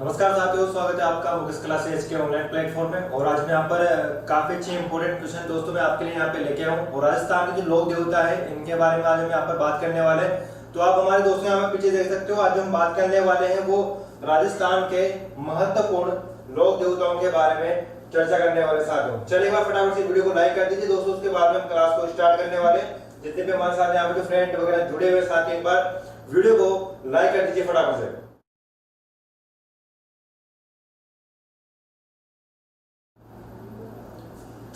नमस्कार साथियों, स्वागत है आपका मुकेश क्लासेस के ऑनलाइन प्लेटफॉर्म में। और आज मैं यहाँ पर काफी अच्छे इंपोर्टेंट क्वेश्चन दोस्तों मैं आपके लिए यहाँ पे लेके आया हूँ। और राजस्थान के जो लोक देवता है इनके बारे में आज हम यहाँ पर बात करने वाले हैं। तो आप हमारे दोस्तों यहाँ पीछे देख सकते हो, आज हम बात करने वाले हैं वो राजस्थान के महत्वपूर्ण लोक देवताओं के बारे में चर्चा करने वाले साथियों। चलिए एक बार फटाफट से वीडियो को लाइक कर दीजिए दोस्तों, उसके बाद में हम क्लास को स्टार्ट करने वाले। जितने भी हमारे साथ यहाँ पे जो फ्रेंड वगैरह जुड़े हुए साथी, एक बार वीडियो को लाइक कर दीजिए फटाफट से।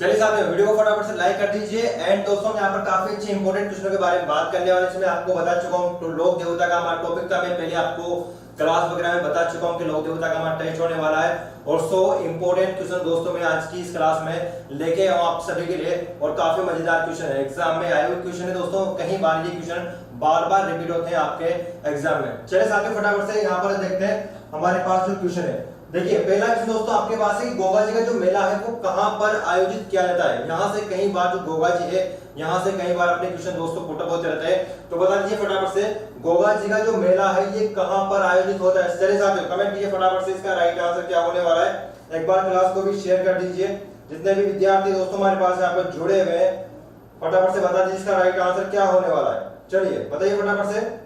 चलिए साथियों, वीडियो को फटाफट से लाइक कर दीजिए। एंड दोस्तों यहाँ पर काफी अच्छे इंपोर्टेंट क्वेश्चनों के बारे में बात करने वाले, इसमें आपको बता चुका हूँ तो लोक देवता का हमारा टॉपिक था। मैं पहले आपको क्लास वगैरह में बता चुका हूँ कि लोक देवता का हमारा टेस्ट होने वाला है। और 100 इंपोर्टेंट क्वेश्चन दोस्तों मैं आज की इस क्लास में लेके आऊँ आप सभी के लिए। और काफी मजेदार क्वेश्चन है, एग्जाम में आए हुए क्वेश्चन है दोस्तों। कई बार ये क्वेश्चन बार बार रिपीट होते हैं आपके एग्जाम में। चलिए साथियों फटाफट से यहाँ पर देखते हैं हमारे पास जो क्वेश्चन है। देखिए पहला क्वेश्चन दोस्तों आपके पास है कि गोगा जी का जो मेला है वो कहां पर आयोजित किया जाता है। यहां से कई बार जो गोगा जी है यहां से कई बार अपने क्वेश्चन दोस्तों पुटअप होते रहते हैं। तो बता दीजिए फटाफट से गोगा जी का जो मेला है ये कहां पर आयोजित होता है। चलिए साथियों कमेंट कीजिए फटाफट से इसका राइट आंसर क्या होने वाला है। एक बार क्लास को भी शेयर कर दीजिए। जितने भी विद्यार्थी दोस्तों हमारे पास यहाँ पर जुड़े हुए हैं फटाफट से बता दीजिए इसका राइट आंसर क्या होने वाला है। चलिए बताइए फटाफट से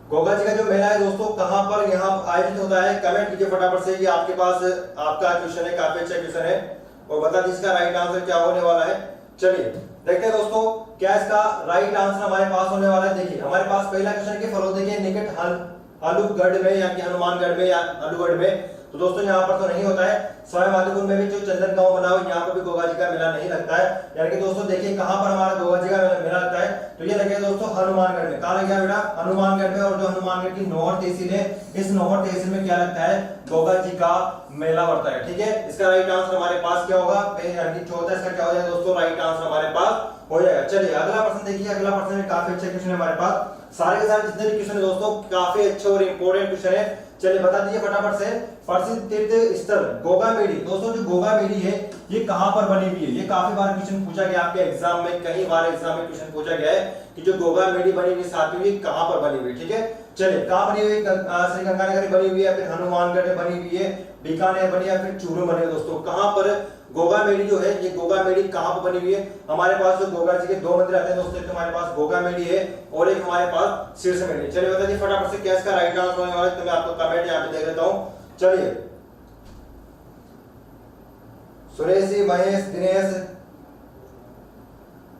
गोगा जी का जो मेला है दोस्तों कहां पर यहाँ आयोजित होता है। कमेंट कीजिए फटाफट से। ये आपके पास आपका क्वेश्चन है, काफी अच्छा क्वेश्चन है। और बता दीजिए इसका राइट आंसर क्या होने वाला है। चलिए देखते हैं दोस्तों क्या इसका राइट आंसर हमारे पास होने वाला है। देखिए हमारे पास पहला क्वेश्चन के फलोदे के निकट हलूगढ़ में या हनुमानगढ़ में या अलूगढ़ में, तो दोस्तों यहाँ पर तो नहीं होता है। सवाई माधोपुर में भी जो चंदन गांव बना हुआ है यहाँ पर भी गोगा जी का मेला नहीं लगता है। यानी कि दोस्तों देखिए कहां पर हमारा गोगा जी का मेला लगता है, तो ये लगे दोस्तों हनुमानगढ़ में। कहां लग गया बेटा? हनुमानगढ़ में। और जो हनुमानगढ़ की नौहर तहसील है, इस नौहर तहसील में क्या लगता है? गोगा जी का मेला पड़ता है। ठीक है, इसका राइट आंसर हमारे पास क्या होगा? यानी कि 14 इसका क्या हो जाएगा दोस्तों? राइट आंसर हमारे पास हो जाएगा। चलिए अगला प्रश्न देखिए। अगला प्रश्न में काफी अच्छे क्वेश्चन है हमारे पास। सारे के सारे जितने भी क्वेश्चन है दोस्तों काफी अच्छे और इंपोर्टेंट क्वेश्चन है। चलिए बता दीजिए फटाफट से प्रसिद्ध तीर्थ स्थल गोगामेडी। दोस्तों जो गोगामेडी है ये कहां पर बनी हुई है? ये काफी बार क्वेश्चन पूछा गया आपके एग्जाम में, कई बार एग्जाम में क्वेश्चन पूछा गया है कि जो गोगामेडी बनी हुई साथियों ये कहां पर बनी हुई है। ठीक है, चलिए कहां बनी हुई? श्री गंगानगर में बनी हुई है, फिर हनुमानगढ़ में बनी हुई है, बीकानेर बनी है, फिर चूरू बनी है। दोस्तों कहां पर गोगामेडी जो है ये गोगामेडी कहां पर बनी हुई है? हमारे पास जो गोगा जी के दो मंदिर आते हैं दोस्तों, एक हमारे पास गोगामेडी है और एक हमारे पास शीर्षमेडी। चलिए बता दीजिए फटाफट से क्या इसका राइट आंसर होने वाला है। तो मैं आपको कमेंट यहां पे देख लेता हूं। चलिए सुरेश जी, महेश, दिनेश,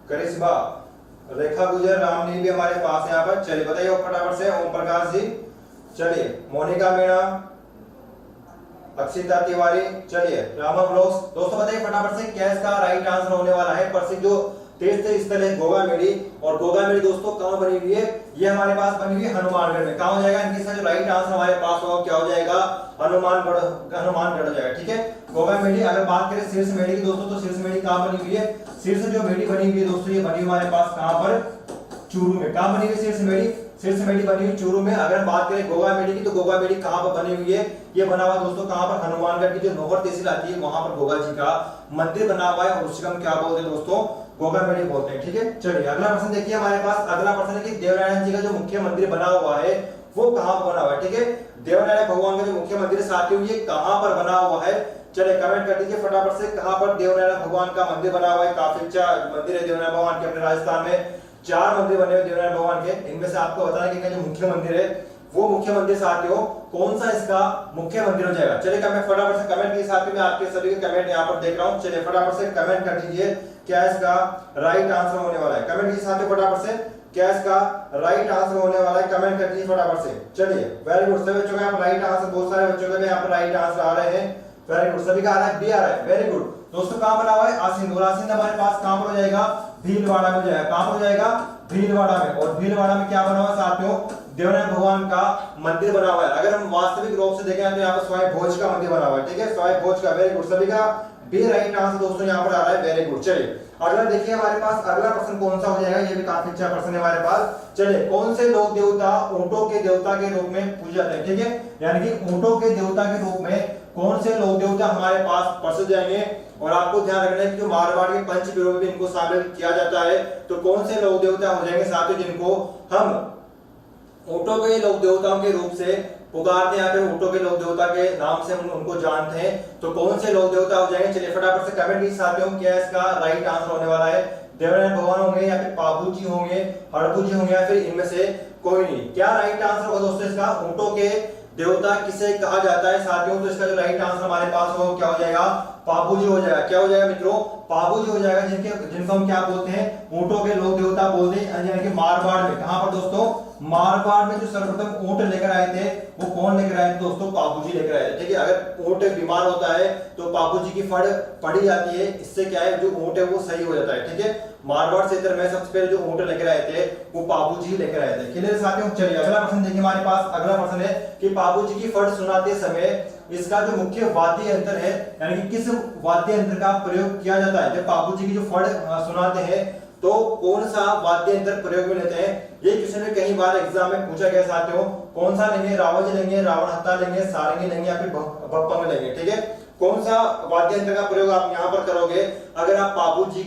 करिश्मा, रेखा गुजर, रामनी भी हमारे पास यहाँ पर। चलिए बताइए फटाफट से। ओम प्रकाश जी, चलिए मोनिका मीणा, अक्षिता तिवारी, चलिए रामा ब्लॉग्स। दोस्तों बताइए फटाफट से क्या इसका राइट आंसर होने वाला है। प्रसिद्ध जो तीर्थ स्थल है गोगामेडी, और गोगामेडी दोस्तों कहां बनी हुई है? ये हमारे पास बनी हुई है हनुमानगढ़ में। कहां हो जाएगा? इनका जो राइट आंसर हमारे पास होगा क्या हो जाएगा? हनुमानगढ़ हो जाएगा। ठीक है, गोगामेडी। अगर बात करें शीर्षमेडी की दोस्तों, तो शीर्षमेडी कहां बनी हुई है? शीर्ष जो मेडी बनी हुई है दोस्तों ये बनी हमारे पास कहां पर? चूरू में। कहां बनी हुई शीर्षमेडी? शीर्षमेडी बनी हुई चूरू में। अगर बात करें गोगामेडी की, तो गोगामेडी कहां पर बनी हुई है? ये बना हुआ दोस्तों कहां पर? हनुमानगढ़ की जो नौहर तहसील आती है वहां पर गोगा जी का मंदिर बना हुआ है, और उसको हम क्या बोलते हैं दोस्तों? गोगामेडी बोलते हैं। ठीक है, चलिए अगला प्रश्न देखिए हमारे पास। अगला प्रश्न है कि देवनारायण जी का जो मुख्य मंदिर बना हुआ है वो कहां पर बना हुआ है। ठीक है, देवनारायण भगवान का जो मुख्य मंदिर साथियों ये कहां पर बना हुआ है? चलिए कमेंट कर दीजिए फटाफट से कहां पर देवनारायण भगवान का मंदिर बना हुआ है। काफी अच्छा मंदिर है देवनारायण भगवान के। अपने राजस्थान में 4 मंदिर बने हुए देवनारायण भगवान के। इनमें से आपको बताना कि जो मुख्य मंदिर है वो मुख्य मंदिर साथियों कौन सा इसका मुख्य मंदिर हो जाएगा। चलिए कमेंट फटाफट से कमेंट के साथ में आपके सभी के कमेंट यहां पर देख रहा हूं। चलिए फटाफट से कमेंट कर दीजिए क्या इसका राइट आंसर होने वाला है। कमेंट के साथ में फटाफट से क्या इसका राइट आंसर होने वाला है। कमेंट कर दीजिए फटाफट से। चलिए वेरी गुड, सभी बच्चों का यहाँ राइट आंसर, बहुत सारे बच्चों का यहाँ पर राइट आंसर आ रहे हैं। वेरी गुड, सभी का आ रहा है, बी आ रहा है। वेरी गुड दोस्तों, कहां बना हुआ है? आसीन। और आसीन हमारे पास कहां पर हो जाएगा? भीलवाड़ा में हो जाएगा। कहां हो जाएगा? भीलवाड़ा में। और भीलवाड़ा में क्या बना हुआ है साथियों? देवनारायण भगवान का मंदिर बना हुआ है। अगर हम वास्तविक रूप से देखें तो यहाँ पर स्वामी भोज का मंदिर बना हुआ है। ठीक है, स्वामी भोज का। वेरी गुड, सभी का बी राइट आंसर दोस्तों यहाँ पर आ रहा है। Very good. चलिए अगला देखिए हमारे पास अगला प्रश्न कौन सा हो जाएगा। ये भी काफी अच्छा प्रश्न है हमारे पास। चलिए कौन से लोक देवता ऊंटों के देवता के रूप में पूजे जाते हैं? ठीक है, यानी कि ऊंटों के देवता के रूप में कौन से लोक देवता हमारे पास प्रसिद्ध जाएंगे। और आपको ध्यान रखना है कि जो मारवाड़ के पंचवीरों में भी इनको शामिल किया जाता है। तो कौन से लोक देवता हो जाएंगे साथियों जिनको हम ऊंटों के लोक देवताओं के रूप से पुकारते हैं या फिर ऊंटों के लोक देवता के नाम से हम उनको जानते हैं, तो कौन से लोक देवता हो जाएंगे? चलिए फटाफट से कमेंट कीजिए साथियों, क्या इसका राइट आंसर होने वाला है? देवनारायण भगवान होंगे या फिर पाबू जी होंगे, हड़पू जी होंगे या फिर इनमें से कोई नहीं। क्या राइट आंसर होगा दोस्तों इसका? ऊंटों के देवता किसे कहा जाता है साथियों? तो इसका जो राइट आंसर हमारे पास होगा क्या हो जाएगा? पाबू जी हो जाएगा। क्या हो जाएगा मित्रों? पाबू जी हो जाएगा, जिनको हम क्या बोलते हैं? ऊंटों के लोक देवता बोलते हैं। यानी कि मारवाड़ में, कहां पर दोस्तों? मारवाड़ में जो सर्वप्रथम ऊंट लेकर आए थे वो कौन लेकर आए थे दोस्तों? पाबू जी लेकर आए थे। ठीक है, अगर ऊंट बीमार होता है तो पाबू जी की फड़ पड़ी जाती है, इससे क्या है जो ऊंट है वो सही हो जाता है। ठीक है, मारवाड़ क्षेत्र में सबसे पहले जो ऊंट लेकर आए थे वो पाबू जी लेकर आए थे। क्लियर साथियों? चलिए अगला प्रश्न देखिए हमारे पास। अगला प्रश्न है कि पाबू जी की फड़ सुनाते समय इसका जो मुख्य वाद्य यंत्र है, यानी कि किस वाद्य यंत्र का प्रयोग किया जाता है जब पाबू जी की जो फड़ सुनाते हैं, तो कौन सा वाद्य यंत्र प्रयोग में लेते हैं? ये क्वेश्चन में कई बार एग्जाम में पूछा गया साथियों। कौन सा लेंगे? रावज लेंगे, रावण हत्ता लेंगे, सारंगी लेंगे या फिर भप्पंग लेंगे? ठीक है, कौन सा वाद्य यंत्र का प्रयोग आप यहाँ पर करोगे? अगर आप पाबू जी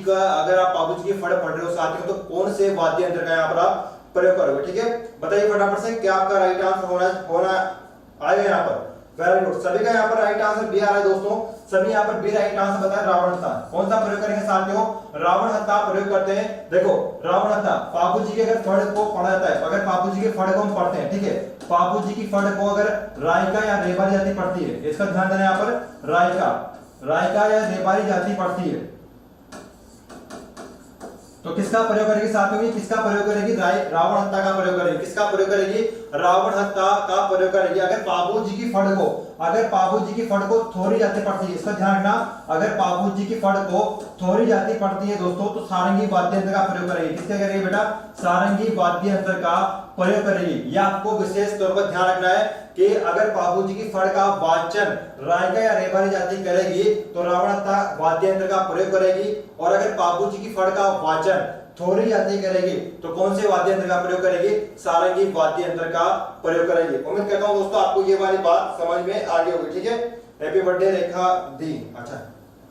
की फड़ पढ़ रहे हो साथियों, तो कौन से वाद्य यंत्र का यहाँ पर आप प्रयोग करोगे? ठीक है, बताइए फटाफट से क्या आपका राइट आंसर होना आएगा यहाँ पर? वेरी गुड, सभी का यहाँ पर राइट आंसर बी आ रहा है दोस्तों। सभी यहाँ पर बी राइट आंसर बताए, रावण हत्ता। कौन सा प्रयोग करेंगे साथियों? रावण हत्ता प्रयोग करते हैं। देखो रावण हत्ता, पाबू जी के अगर फड़ को पढ़ा जाता है, अगर पाबू जी के फड़ को हम पढ़ते हैं, ठीक है, पाबू जी की फड़ को अगर रायका या रेबारी जाति पढ़ती है, इसका ध्यान देना यहाँ पर, रायका या रेबारी जाति पढ़ती है, तो किसका प्रयोग करेगी साथियों? किसका प्रयोग करेगी? रावण हत्ता का प्रयोग करेगी। किसका प्रयोग करेगी? रावण हत्ता का प्रयोग करेगी। अगर पाबू जी की फड़ को थोड़ी जाति पड़ती है, इसका ध्यान रखना, अगर पाबू जी की फड़ को थोड़ी जाति पड़ती है दोस्तों, तो सारंगी वाद्य यंत्र का प्रयोग करेगी। किसका करेगी बेटा? सारंगी वाद्य यंत्र का प्रयोग करेगी। यह आपको विशेष तौर पर ध्यान रखना है कि अगर पाबू जी की फड़ का वाचन रायका या रेबारी जाति करेगी तो रावण हत्ता वाद्य यंत्र का प्रयोग करेगी, और अगर पाबू जी की फड़ का वाचन थोड़ी जाति करेगी तो कौन से वाद्य यंत्र का प्रयोग करेगी? सारंगी वाद्य यंत्र का प्रयोग करेगी। उम्मीद करता हूं दोस्तों आपको ये वाली बात समझ में आ गई होगी। ठीक है, हैप्पी बर्थडे रेखा दी। अच्छा,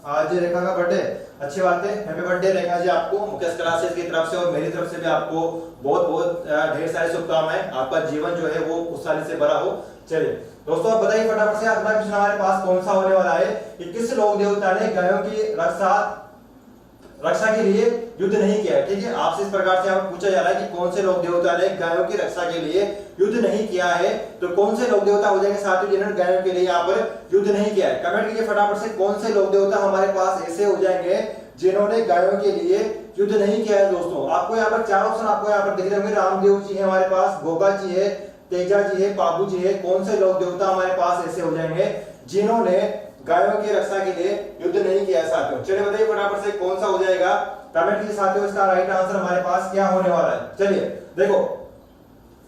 आज रेखा का बर्थडे, अच्छी बात है। हैप्पी बर्थडे रेखा जी आपको मुकेश क्लासेस की तरफ से और मेरी तरफ से भी आपको बहुत बहुत ढेर सारी शुभकामनाएं। आपका जीवन जो है वो खुशहाली से भरा हो। चलिए दोस्तों आप बताइए फटाफट से अगला क्वेश्चन हमारे पास कौन सा होने वाला है कि किस लोक देवता ने गायों की रक्षा के लिए युद्ध नहीं किया है? ठीक है, आपसे इस प्रकार से आपको पूछा जा रहा है कि कौन से लोक देवता ने गायों की रक्षा के लिए युद्ध नहीं किया है, तो कौन से लोक देवता हो जाएंगे साथियों जिन्होंने गायों के लिए यहाँ पर युद्ध नहीं किया है? कमेंट कीजिए फटाफट से, कौन से लोक देवता हमारे पास ऐसे हो जाएंगे जिन्होंने गायों के लिए युद्ध नहीं किया है? दोस्तों आपको यहाँ पर चार ऑप्शन आपको यहाँ पर दिख रहे होंगे। रामदेव जी है हमारे पास, गोगा जी है, तेजा जी है, पाबू जी है। कौन से लोक देवता हमारे पास ऐसे हो जाएंगे जिन्होंने गायों की रक्षा के लिए युद्ध नहीं किया है साथियों? चलिए बताइए फटाफट से कौन सा हो जाएगा? कमेंट कीजिए साथियों, इसका राइट आंसर हमारे पास क्या होने वाला है? चलिए देखो,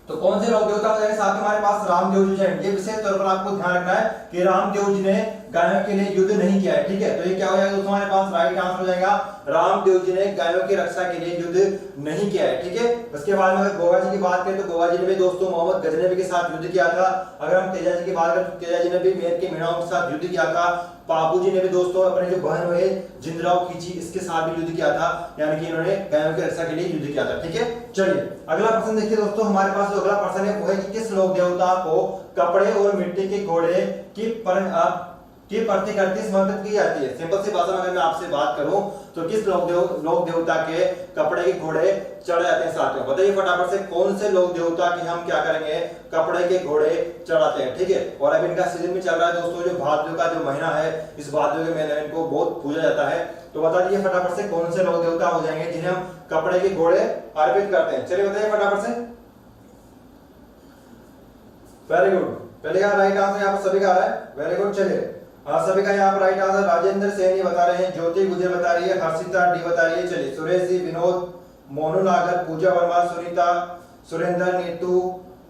तो कौन से लोक देवता हो जाएंगे साथियों हमारे पास? रामदेव जी जाएंगे। ये विशेष तौर पर आपको ध्यान रखना है कि रामदेव जी ने गायों के लिए युद्ध नहीं किया है। ठीक है, तो ये क्या हो जाएगा दोस्तों हमारे पास? राइट आंसर हो जाएगा रामदेव जी ने गायों की रक्षा के लिए युद्ध नहीं किया है। ठीक है, उसके बाद में अगर गोगा जी की बात करें तो गोगा जी ने भी दोस्तों मोहम्मद गजनबी के साथ युद्ध किया था। अगर हम तेजा जी की बात करें तो तेजा जी ने भी मेर के मीणाओं के साथ युद्ध किया था। पाबू जी ने भी दोस्तों अपने जो बहन हुए जिंदराव खींची, इसके साथ भी युद्ध किया था, यानी कि इन्होंने गायों की रक्षा के लिए युद्ध किया था। ठीक है, चलिए अगला प्रश्न देखिए दोस्तों हमारे पास जो अगला प्रश्न है वो है कि किस लोक देवता को कपड़े और मिट्टी के घोड़े की प्रतिकृति समर्पित की जाती है? सिंपल सी भाषा में अगर मैं आपसे बात करूं तो किस लोक देवता के कपड़े के घोड़े चढ़ाए जाते हैं साथियों? बताइए फटाफट से, कौन से लोक देवता के हम क्या करेंगे? कपड़े के घोड़े चढ़ाते हैं। ठीक है, और अब इनका सीजन भी चल रहा है दोस्तों, जो भादव का जो महीना है, इस भादव के महीने में इनको बहुत पूजा जाता है। तो बता दीजिए फटाफट से कौन से लोक देवता हो जाएंगे जिन्हें हम कपड़े के घोड़े अर्पित करते हैं? चलिए बताइए फटाफट से। वेरी गुड, पहले का राइट आंसर यहाँ पर सभी का आ रहा है। वेरी गुड, चलिए सभी का यहाँ पर राइट आंसर राजेंद्र सैनी बता रहे हैं, ज्योति गुजर बता रही है, हर्षिता डी बता रही है। चलिए सुरेश जी, विनोद, मोनू नागर, पूजा वर्मा, सुनीता, सुरेंद्र, नीतू,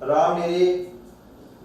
राम निरी,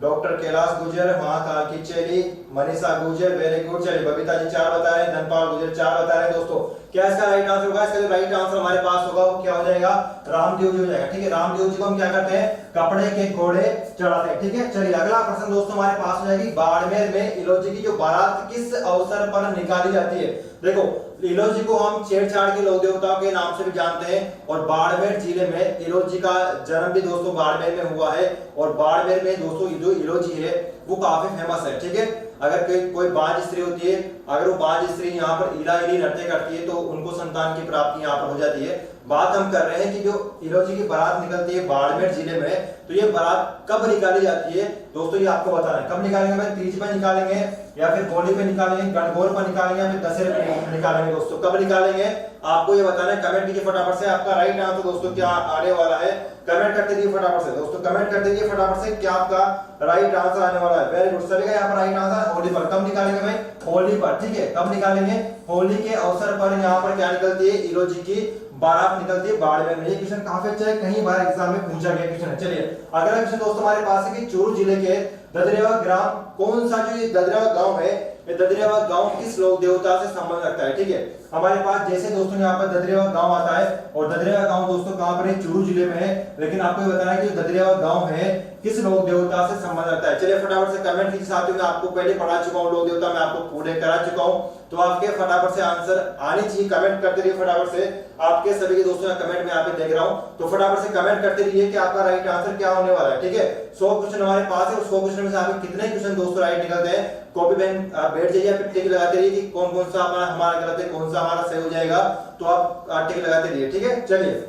डॉक्टर कैलाश गुजर, महाकाल की चेली, मनीषा गुजर, वेरी गुड। चलिए बबीता जी 4 बता रहे हैं, धनपाल गुजर 4 बता रहे हैं दोस्तों। क्या इसका राइट आंसर होगा? इसका जो राइट आंसर हमारे पास होगा वो क्या हो जाएगा? रामदेव जी हो जाएगा। ठीक है, रामदेव जी को हम क्या करते हैं? कपड़े के घोड़े चढ़ाते हैं। ठीक है, चलिए अगला प्रश्न दोस्तों हमारे पास हो जाएगी, बाड़मेर में इलोजी की जो बारात किस अवसर पर निकाली जाती है? देखो इलोजी को हम छेड़छाड़ के लोक देवताओं के नाम से भी जानते हैं और बाड़मेर जिले में इलोजी का जन्म भी दोस्तों बाड़मेर में हुआ है और बाड़मेर में दोस्तों जो इलोजी है वो काफी फेमस है। ठीक है, अगर कोई बाज स्त्री होती है, अगर वो बाज स्त्री यहाँ पर इला इली नृत्य करती है तो उनको संतान की प्राप्ति यहाँ पर हो जाती है। बात हम कर रहे हैं कि जो इलोजी की बारात निकलती है बाड़मेर जिले में, तो ये बारात कब निकाली जाती है दोस्तों, ये आपको बताना है। कब निकालेंगे? मैं तीज पर निकालेंगे या फिर होली पे निकालेंगे, गणगौर पर निकालेंगे या फिर दशहरे पे निकालेंगे दोस्तों? कब निकालेंगे आपको ये बताना है। कमेंट कीजिए फटाफट से, आपका राइट आंसर दोस्तों क्या आने वाला है, कमेंट करते रहिए फटाफट से दोस्तों, कमेंट कर दीजिए फटाफट से क्या आपका राइट आंसर आने वाला है। वेरी गुड, सभी का यहाँ पर राइट आंसर होली पर। कब निकालेंगे भाई? होली पर। ठीक है, कब निकालेंगे? होली के अवसर पर यहाँ पर क्या निकलती है? इलोजी की बारात निकलती है बाड़मेर में। ये क्वेश्चन काफी अच्छा है, कहीं बार एग्जाम में पूछा गया क्वेश्चन है। चलिए अगला क्वेश्चन दोस्तों हमारे पास है कि चूरू जिले के ददरेवा ग्राम, कौन सा जो ये ददरेवा गांव है, ये ददरेवा गांव किस लोक देवता से संबंध रखता है? ठीक है, हमारे पास जैसे दोस्तों यहाँ पर ददरेवा गांव आता है और ददरेवा गांव दोस्तों कहां पर है? चूरू जिले में है। लेकिन आपको ये बताना है कि ददरेवा गांव है किस लोक देवता से संबंध रखता है। चलिए फटाफट से कमेंट कीजिए साथियों, मैं आपको पहले पढ़ा चुका हूं लोक देवता, मैं आपको पूरे करा चुका हूं, तो आपके फटाफट से आंसर आने चाहिए। कमेंट करते रहिए फटाफट से, आपके सभी के दोस्तों का कमेंट मैं यहाँ पे देख रहा हूं, तो फटाफट से कमेंट करते रहिए कि आपका राइट आंसर क्या होने वाला है। ठीक है, 100 क्वेश्चन हमारे पास है और 100 क्वेश्चन में से आपके कितने क्वेश्चन दोस्तों राइट निकलते हैं? कॉपी पेन बैठ जाइए, फिर टिक लगाते रहिए कि कौन कौन सा हमारा गलत है, कौन सा हमारा सही हो जाएगा, तो आप टिक लगाते रहिए। ठीक है, चलिए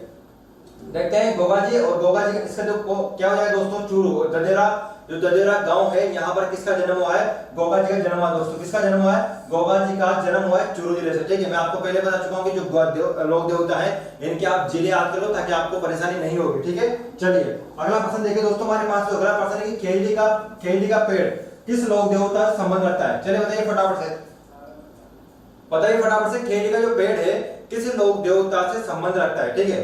देखते हैं गोगा जी। और गोगा जी इसका जो क्या हो जाएगा दोस्तों? चूरू ददेरा, जो ददेरा गांव है यहाँ पर किसका जन्म हुआ है? गोगा जी का जन्म हुआ दोस्तों। किसका जन्म हुआ है? गोगा जी का जन्म हुआ है चूरू जिले से। ठीक है, मैं आपको पहले बता चुका हूँ कि जो लोक देवता है इनके आप जिले याद कर लो ताकि आपको परेशानी नहीं होगी। ठीक है, चलिए अगला प्रश्न देखिए दोस्तों हमारे पास। अगला प्रश्न है कि केहली का पेड़ किस लोक देवता से संबंध रखता है? चलिए बताइए फटाफट से, बताइए फटाफट से, केहली का जो पेड़ है किस लोक देवता से संबंध रखता है? ठीक है,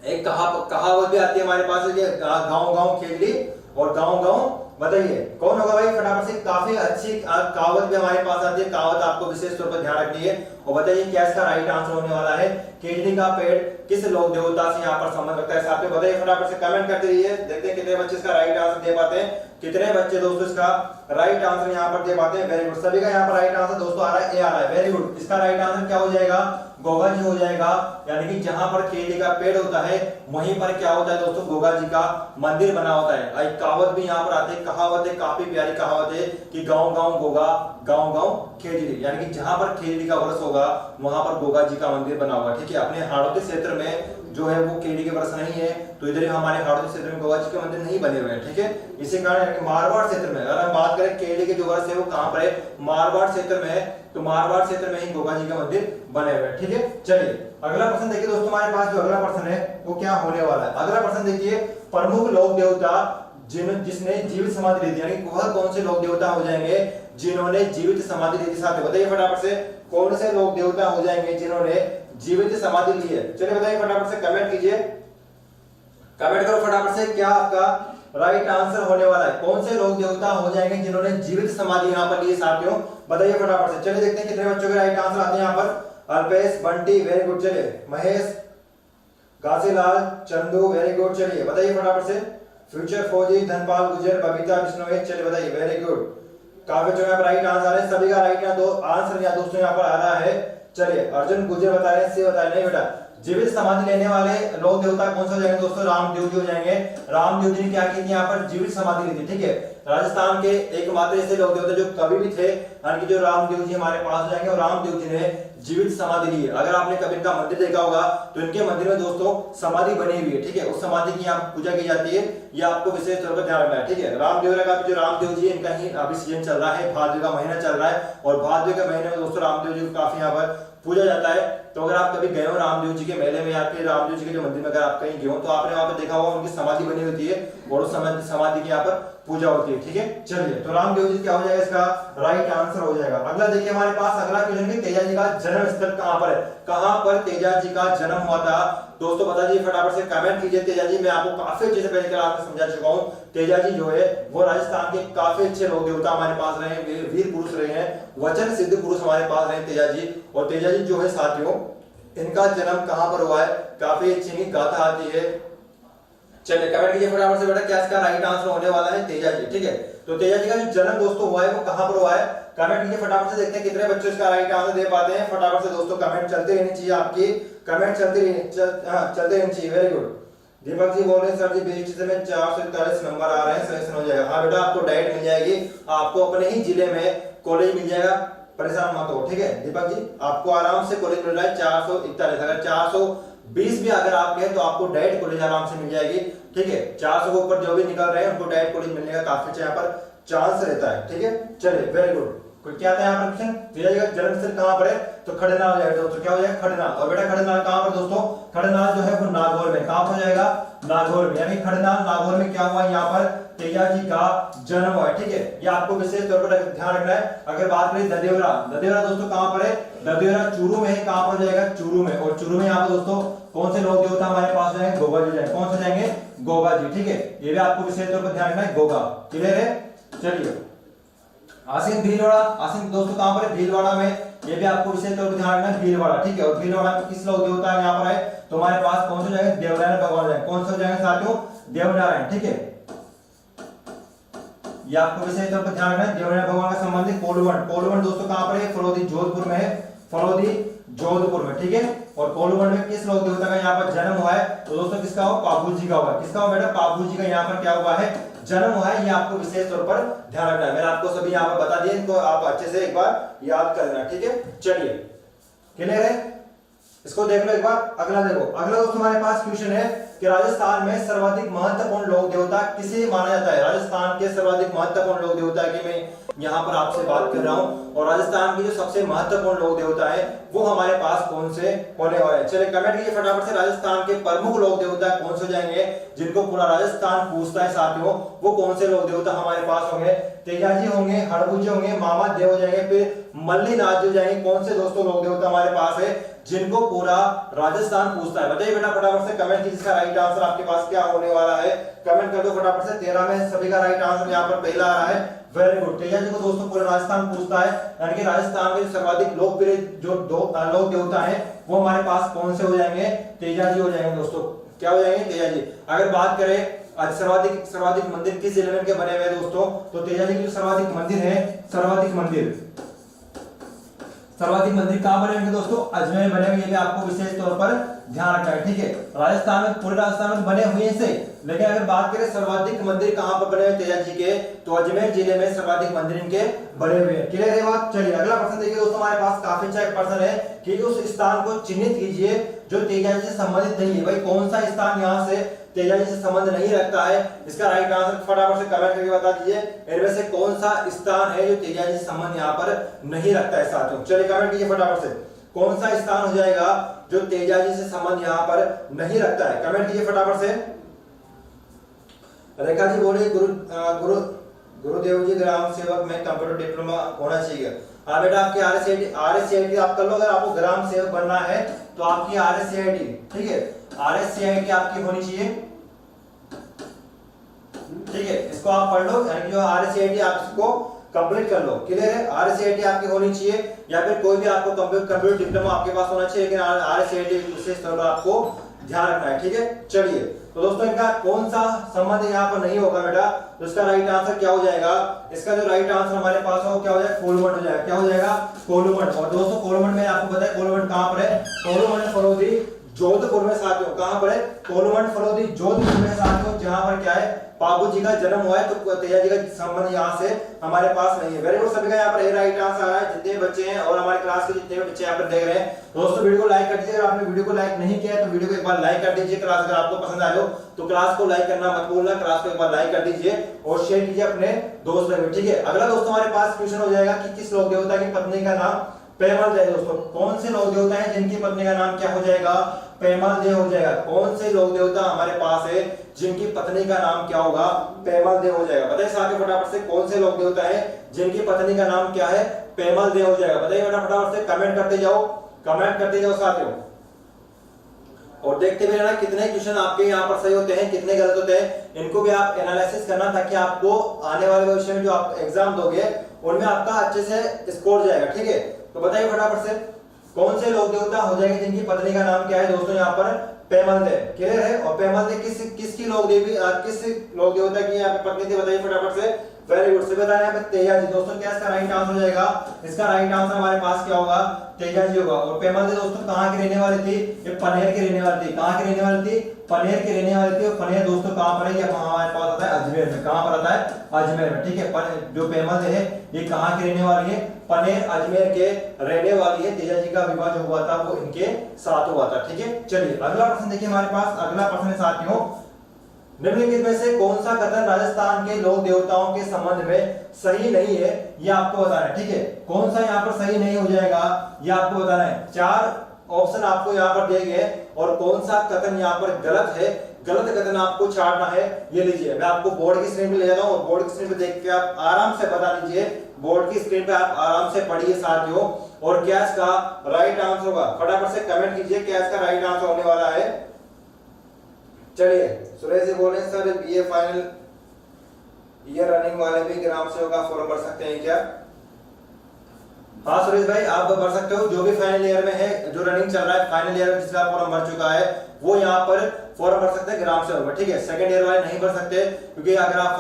एक कहावत भी आती है हमारे पास, गांव गांव केहली और गांव गांव बताइए कौन होगा भाई? फटाफट से, काफी अच्छी कहावत भी हमारे पास आती है, कहावत आपको विशेष तौर पर ध्यान रखनी है और बताइए क्या इसका राइट आंसर होने वाला है। केहली का पेड़ किस लोक देवता से यहाँ पर संबंध रखता है? साथियों बताइए फटाफट से, कमेंट करते रहिए, देखते हैं कितने बच्चे इसका राइट आंसर दे पाते हैं, कितने बच्चे दोस्तों इसका राइट आंसर यहाँ पर दे पाते हैं। वेरी गुड, सभी का यहाँ पर राइट आंसर दोस्तों आ रहा है, ए आ रहा है। वेरी गुड, इसका राइट आंसर क्या हो जाएगा? गोगा जी हो जाएगा, यानी कि जहां पर केले का पेड़ होता है वहीं पर क्या होता है दोस्तों? गोगा जी का मंदिर बना होता है। एक कहावत भी यहाँ पर आती है, कहावत है काफी प्यारी कहावत है कि गांव गांव गोगा गांव गांव खेजड़ी, यानी कि जहां पर खेजड़ी का वृक्ष होगा वहां पर गोगा जी का मंदिर बना होगा। ठीक है, अपने हाड़ौती क्षेत्र में जो है वो केली के वृक्ष नहीं है, तो इधर हमारे हाड़ौती क्षेत्र में गोगा जी के मंदिर नहीं बने हुए हैं। ठीक है, इसी कारण मारवाड़ क्षेत्र में अगर हम बात करें केले के जो वृक्ष है वो कहां पर है? मारवाड़ क्षेत्र में है, तो मारवाड़ क्षेत्र में ही गोगा जी का मंदिर बने हुए हैं। ठीक है, चलिए अगला प्रश्न देखिए दोस्तों हमारे पास, जो अगला प्रश्न है वो क्या होने वाला है? अगला प्रश्न देखिए, प्रमुख लोक देवता जिसने जीवित समाधि ली थी, यानी वह कौन से लोक देवता हो जाएंगे जिन्होंने जीवित समाधि ली थी? साथ बताइए फटाफट से, कौन से लोक देवता हो जाएंगे जिन्होंने जीवित समाधि ली है? चलिए बताइए फटाफट से, कमेंट कीजिए, कमेंट करो फटाफट से, क्या आपका राइट आंसर होने वाला है? कौन से लोक देवता हो जाएंगे जिन्होंने जीवित समाधि यहाँ पर ली? साथियों बताइए फटाफट से, चलिए देखते हैं कितने बच्चों के राइट आंसर आते हैं यहाँ पर। Alpesh, Bunty, very good. चलिए महेश, घासीलाल, चंदू, वेरी गुड। चलिए बताइए फटाफट से, फ्यूचर फौजी, धनपाल गुजर, बबीता बिश्नोई, चलिए बताइए, वेरी गुड। काफी बच्चों यहाँ पर राइट आंसर आ रहे हैं, सभी का राइट आंसर यहाँ दोस्तों यहाँ पर आ रहा है। चलिए अर्जुन गुजर बता रहे हैं, सी बता रहे नहीं बेटा, जीवित समाधि लेने वाले लोक देवता कौन सा हो जाएंगे दोस्तों? रामदेव जी हो जाएंगे। रामदेव जी ने क्या की थी यहाँ पर? जीवित समाधि ली थी। ठीक है, राजस्थान के एकमात्र ऐसे लोक देवता जो कभी भी थे, यानी कि जो रामदेव जी हमारे पास हो जाएंगे और रामदेव जी ने जीवित समाधि ली है। अगर आपने कभी इनका मंदिर देखा होगा तो इनके मंदिर में दोस्तों समाधि बनी हुई है। ठीक है, उस समाधि की यहाँ पूजा की जाती है, ये आपको विशेष तौर पर ध्यान रखना है। ठीक है, रामदेव का जो रामदेव जी इनका ही अभी सीजन चल रहा है, भाद्र का महीना चल रहा है और भाद्र के महीने में दोस्तों रामदेव जी को काफी यहाँ पर पूजा जाता है। तो अगर आप कभी गए हो रामदेव जी के मेले में या फिर रामदेव जी के जो मंदिर में अगर आप कहीं गए हो तो आपने वहां पर देखा होगा उनकी समाधि बनी होती है और उस समाधि की यहाँ पर पूजा होती है। ठीक है, चलिए तो रामदेव जी क्या हो जाएगा? इसका राइट आंसर हो जाएगा। अगला देखिए हमारे पास, अगला क्वेश्चन है तेजा जी का जन्म स्थल कहां पर है? कहां पर तेजा जी का जन्म हुआ था? दोस्तों बता दीजिए फटाफट से कमेंट कीजिए। तेजा जी मैं आपको काफी अच्छे से पहले क्लास में समझा चुका हूँ। तेजा जी जो है वो राजस्थान के काफी अच्छे लोग देवता हमारे पास रहे हैं, वीर पुरुष रहे हैं, वचन सिद्ध पुरुष हमारे पास रहे तेजा जी। और तेजा जी जो है साथियों इनका जन्म कहां पर हुआ है, काफी अच्छी इनकी गाथा आती है। चलिए कमेंट कीजिए फटाफट से बेटा क्या इसका राइट आंसर होने वाला है तेजा जी। ठीक है, तो तेजा जी का जो जन्म दोस्तों हुआ है वो कहां पर हुआ है, कमेंट कीजिए फटाफट से। देखते हैं कितने बच्चे इसका राइट आंसर दे पाते हैं। फटाफट से दोस्तों कमेंट चलते रहनी चाहिए, आपकी कमेंट चलते रहनी चाहिए। Very good. दीपक जी बोल रहे हैं सर जी बीएसटी से में 441 नंबर आ रहे हैं, सिलेक्शन हो जाएगा। हाँ बेटा आपको डायरेक्ट मिल जाएगी, आपको अपने ही जिले में कॉलेज मिल जाएगा, परेशान मत हो। ठीक है दीपक जी आपको आराम से कॉलेज मिल रहा है 441, अगर 420 भी अगर आप गए तो आपको डायरेक्ट कॉलेज आराम से मिल जाएगी। ठीक है 400 के ऊपर जो भी निकल रहे हैं उनको डायरेक्ट कॉलेज मिलने का काफी अच्छा यहाँ पर चांस रहता है। ठीक है चलिए वेरी गुड। कोई क्या था यहाँ पर क्वेश्चन, तेजा जी का जन्म स्थल कहाँ पर है, तो खड़ेनाल हो जाएगा दोस्तों। क्या हो जाएगा खड़ेनाल। और बेटा खड़ेनाल कहाँ पर दोस्तों, खड़ेनाल जो है वो नागौर में, कहाँ पर जाएगा नागौर में, यानी खड़ेनाल नागौर में क्या हुआ यहाँ पर तेजा जी का जन्म हुआ है। ठीक है ये आपको विशेष तौर पर ध्यान रखना है। अगर बात करें ददेवरा, ददेवरा दोस्तों कहाँ पर है, ददेवरा चूरू में है, कहाँ पर जाएगा चूरू में। और चूरू में यहाँ पर दोस्तों कौन से लोग देवता हमारे पास जाएंगे, गोगा जी जाएंगे। कौन से जाएंगे, गोगा जी। ठीक है ये भी आपको विशेष तौर पर ध्यान रखना है, गोगा। क्लियर है। चलिए आसीन भीलवाड़ा, आसीन दोस्तों कहां पर है, भीलवाड़ा में, ये भी आपको विशेष तौर पर ध्यान रखना है भीलवाड़ा। ठीक है और भीलवाड़ा में किस लोग देवता है यहाँ पर है, तो हमारे पास कौन से जाएंगे, देवनारायण भगवान जाएंगे। कौन से जाएंगे साथियों, देवनारायण। ठीक है ये आपको विशेष तौर पर ध्यान रखना है, देवनारायण भगवान का संबंधित कोलवंड। कोलवंड दोस्तों कहां पर है, फलोदी जोधपुर में है, फलोदी जोधपुर में। ठीक है और कोलवंड में किस लोक देवता का यहाँ पर जन्म हुआ है, तो दोस्तों किसका हो, पाबू जी का हुआ है। किसका हो बेटा, पाबू जी का यहाँ पर क्या हुआ है, जन्म हुआ है। ये आपको विशेष तौर पर ध्यान रखना है। मैंने आपको सभी यहाँ पर बता दिए, इनको आप अच्छे से एक बार याद कर लेना। ठीक है चलिए क्लियर है, इसको देख लो एक बार। अगला देखो, अगला दोस्तों हमारे पास क्वेश्चन है कि राजस्थान में सर्वाधिक महत्वपूर्ण लोक देवता किसे माना जाता है। राजस्थान के सर्वाधिक महत्वपूर्ण लोक देवता की मैं यहाँ पर आपसे बात कर रहा हूँ, और राजस्थान के जो सबसे महत्वपूर्ण लोक देवता है वो हमारे पास कौन से होने वाले हैं। चलिए कमेंट कीजिए फटाफट से, राजस्थान के प्रमुख लोक देवता कौन से जाएंगे, जिनको पूरा राजस्थान पूछता है साथियों, वो कौन से लोक देवता हमारे पास होंगे। तेजा जी होंगे, हड़बू जी होंगे, मामा देव हो जाएंगे, फिर मल्लीनाथ जी जाएंगे। कौन से दोस्तों लोक देवता हमारे पास है जिनको पूरा राजस्थान पूछता है, बताइए बेटा फटाफट से कमेंट कीजिए। इसका राइट आंसर आपके पास क्या होने वाला है, कमेंट कर दो फटाफट से। 13 में सभी का राइट आंसर यहाँ पर पहला आ रहा है। Very good. तेजा जी को दोस्तों पूरा राजस्थान पूछता है, यानी कि राजस्थान में सर्वाधिक लोकप्रिय जो लोक देवता है वो हमारे पास कौन से हो जाएंगे, तेजा जी हो जाएंगे दोस्तों। क्या हो जाएंगे, तेजा जी। अगर बात करें आज सर्वाधिक मंदिर किस जिले में के बने हुए दोस्तों, तो तेजा जी के जो सर्वाधिक मंदिर है, सर्वाधिक मंदिर कहां बने होंगे दोस्तों, अजमेर बने हुए। ये भी आपको विशेष तौर पर ध्यान रखना है। ठीक है राजस्थान में, पूरे राजस्थान में बने हुए से, लेकिन अगर बात करें सर्वाधिक मंदिर कहां पर बने हुए तेजा जी के, तो अजमेर जिले में सर्वाधिक मंदिर इनके बने हुए हैं। क्लियर है बात। चलिए अगला प्रश्न देखिए दोस्तों, हमारे पास काफी अच्छा एक प्रश्न है कि उस स्थान को चिन्हित कीजिए जो तेजा जी से संबंधित नहीं है। भाई कौन सा स्थान यहाँ से तेजा जी से संबंध नहीं रखता है, इसका राइट आंसर फटाफट से कमेंट करके बता दीजिए। इनमें से कौन सा स्थान है जो तेजा जी से संबंध यहाँ पर नहीं रखता है साथियों। चलिए कमेंट कीजिए फटाफट से, कौन सा स्थान हो जाएगा जो तेजा जी से संबंध यहाँ पर नहीं रखता है, कमेंट कीजिए फटाफट से। रेखा जी बोलिए गुरुदेव जी ग्राम सेवक में कंप्यूटर डिप्लोमा होना चाहिए। हाँ बेटा आपकी आरएससीआईटी आप कर लो, अगर आपको ग्राम सेवक बनना है तो आपकी आरएससीआईटी, ठीक है आरएससीआईटी आपकी होनी चाहिए। ठीक है इसको आप पढ़ लो, यानी जो आरएससीआईटी आप इसको कंप्लीट कर लो। क्लियर है, आरएससीआईटी आपकी होनी चाहिए, या फिर कोई भी आपको कंप्यूटर डिप्लोमा आपके पास होना चाहिए, लेकिन आरएससीआईटी विशेष तौर पर आपको ध्यान रखना है। ठीक है चलिए, तो दोस्तों इनका कौन सा संबंध यहाँ पर नहीं होगा बेटा, तो इसका राइट आंसर क्या हो जाएगा, इसका जो राइट आंसर हमारे पास हो क्या हो जाएगा, कोलवंड हो जाएगा। क्या हो जाएगा, कोलवंड। और दोस्तों कोलवंड में आपको पता है कोलवंड कहाँ पर है, कोलवंड फलोदी जोधपुर में साथियों, कहां पर है, कोलवंड फलोदी जोधपुर में साथियों, जहां पर क्या है बाबू जी का जन्म हुआ है, तो तेजा जी का संबंध यहाँ से हमारे पास नहीं है। वेरी गुड, सभी का यहाँ पर राइट आंसर आ रहा है, जितने बच्चे हैं और हमारे क्लास के जितने भी बच्चे यहाँ पर देख रहे हैं। दोस्तों वीडियो को लाइक कर दीजिए, अगर आपने वीडियो को लाइक नहीं किया है तो वीडियो को एक बार लाइक कर दीजिए। क्लास अगर आपको पसंद आए तो क्लास को लाइक करना मत भूलना, क्लास को एक बार लाइक कर दीजिए और शेयर कीजिए अपने दोस्तों में। ठीक है अगला दोस्तों हमारे पास क्वेश्चन हो जाएगा कि किस लोक देवता की पत्नी का नाम पेमल देव। दोस्तों कौन से लोक देवता हैं जिनकी पत्नी का नाम क्या हो जाएगा, पेमल देव हो जाएगा। कौन से लोक देवता हमारे पास है जिनकी पत्नी का नाम क्या होगा, पेमल देव हो जाएगा। बताइए साथियों फटाफट से, कौन से लोक देवता है जिनकी पत्नी का नाम क्या है, पेमल देव हो जाएगा। बताइए बेटा फटाफट से कमेंट करते जाओ, कमेंट करते जाओ साथियों। और देखते भी रहना कितने क्वेश्चन आपके यहाँ पर सही होते हैं, कितने गलत होते हैं, इनको भी आप एनालिसिस करना, ताकि आपको आने वाले भविष्य में जो आप एग्जाम दोगे उनमें आपका अच्छे से स्कोर जाएगा। ठीक है, तो बताइए फटाफट से कौन से लोक देवता हो जाएंगे जिनकी पत्नी का नाम क्या है दोस्तों? यहाँ पर पेमलदे। क्लियर है? और पेमलदे किसकी लोक देवी, किस लोक देवता की यहाँ पे पत्नी थी? बताइए फटाफट से। वेरी गुड, से बताया यहाँ पे तेजाजी। दोस्तों क्या इसका राइट आंसर हो जाएगा? इसका राइट आंसर हमारे पास क्या होगा? तेजाजी होगा। और पेमलदे दोस्तों कहाँ की रहने वाली थी? ये पनेर की रहने वाली थी। कहाँ की रहने वाली थी? पनेर की रहने वाली थी। और पनेर दोस्तों कहाँ पर है? ये हमारे पास आता है अजमेर में। कहाँ पर आता है? अजमेर में। ठीक है, जो पेमलदे है ये कहाँ की रहने वाली है? पनेर अजमेर के रहने वाली है। तेजाजी का विवाह जो हुआ था वो इनके साथ हुआ था। ठीक है, चलिए अगला प्रश्न देखिए हमारे पास। अगला प्रश्न है साथियों, निम्नलिखित में से कौन सा कथन राजस्थान के लोक देवताओं के संबंध में सही नहीं है? ये आपको बताना है। ठीक है, कौन सा यहाँ पर सही नहीं हो जाएगा ये आपको बताना है। 4 ऑप्शन आपको यहाँ पर दिए गए और कौन सा कथन यहाँ पर गलत है, गलत कथन आपको छांटना है। ये लीजिए, मैं आपको बोर्ड की स्क्रीन पे ले जाता हूँ और बोर्ड की स्क्रीन पे देख के आप आराम से बता दीजिए। बोर्ड की स्क्रीन पे आप आराम से पढ़िए साथियों, और क्या इसका राइट आंसर होगा फटाफट से कमेंट कीजिए, क्या इसका राइट आंसर होने वाला है। चलिए सुरेश जी बोल रहे हैं sir BA final year running वाले भी ग्राम सेवक का फॉर्म भर सकते हैं क्या? हाँ सुरेश भाई, आप भर सकते हो। जो भी फाइनल ईयर में है, जो रनिंग चल रहा है फाइनल ईयर में, जिसका फॉर्म भर चुका है वो यहाँ पर फॉर्म भर सकते हैं ग्राम सेवक में। ठीक है, सेकंड ईयर वाले नहीं भर सकते, क्योंकि अगर आप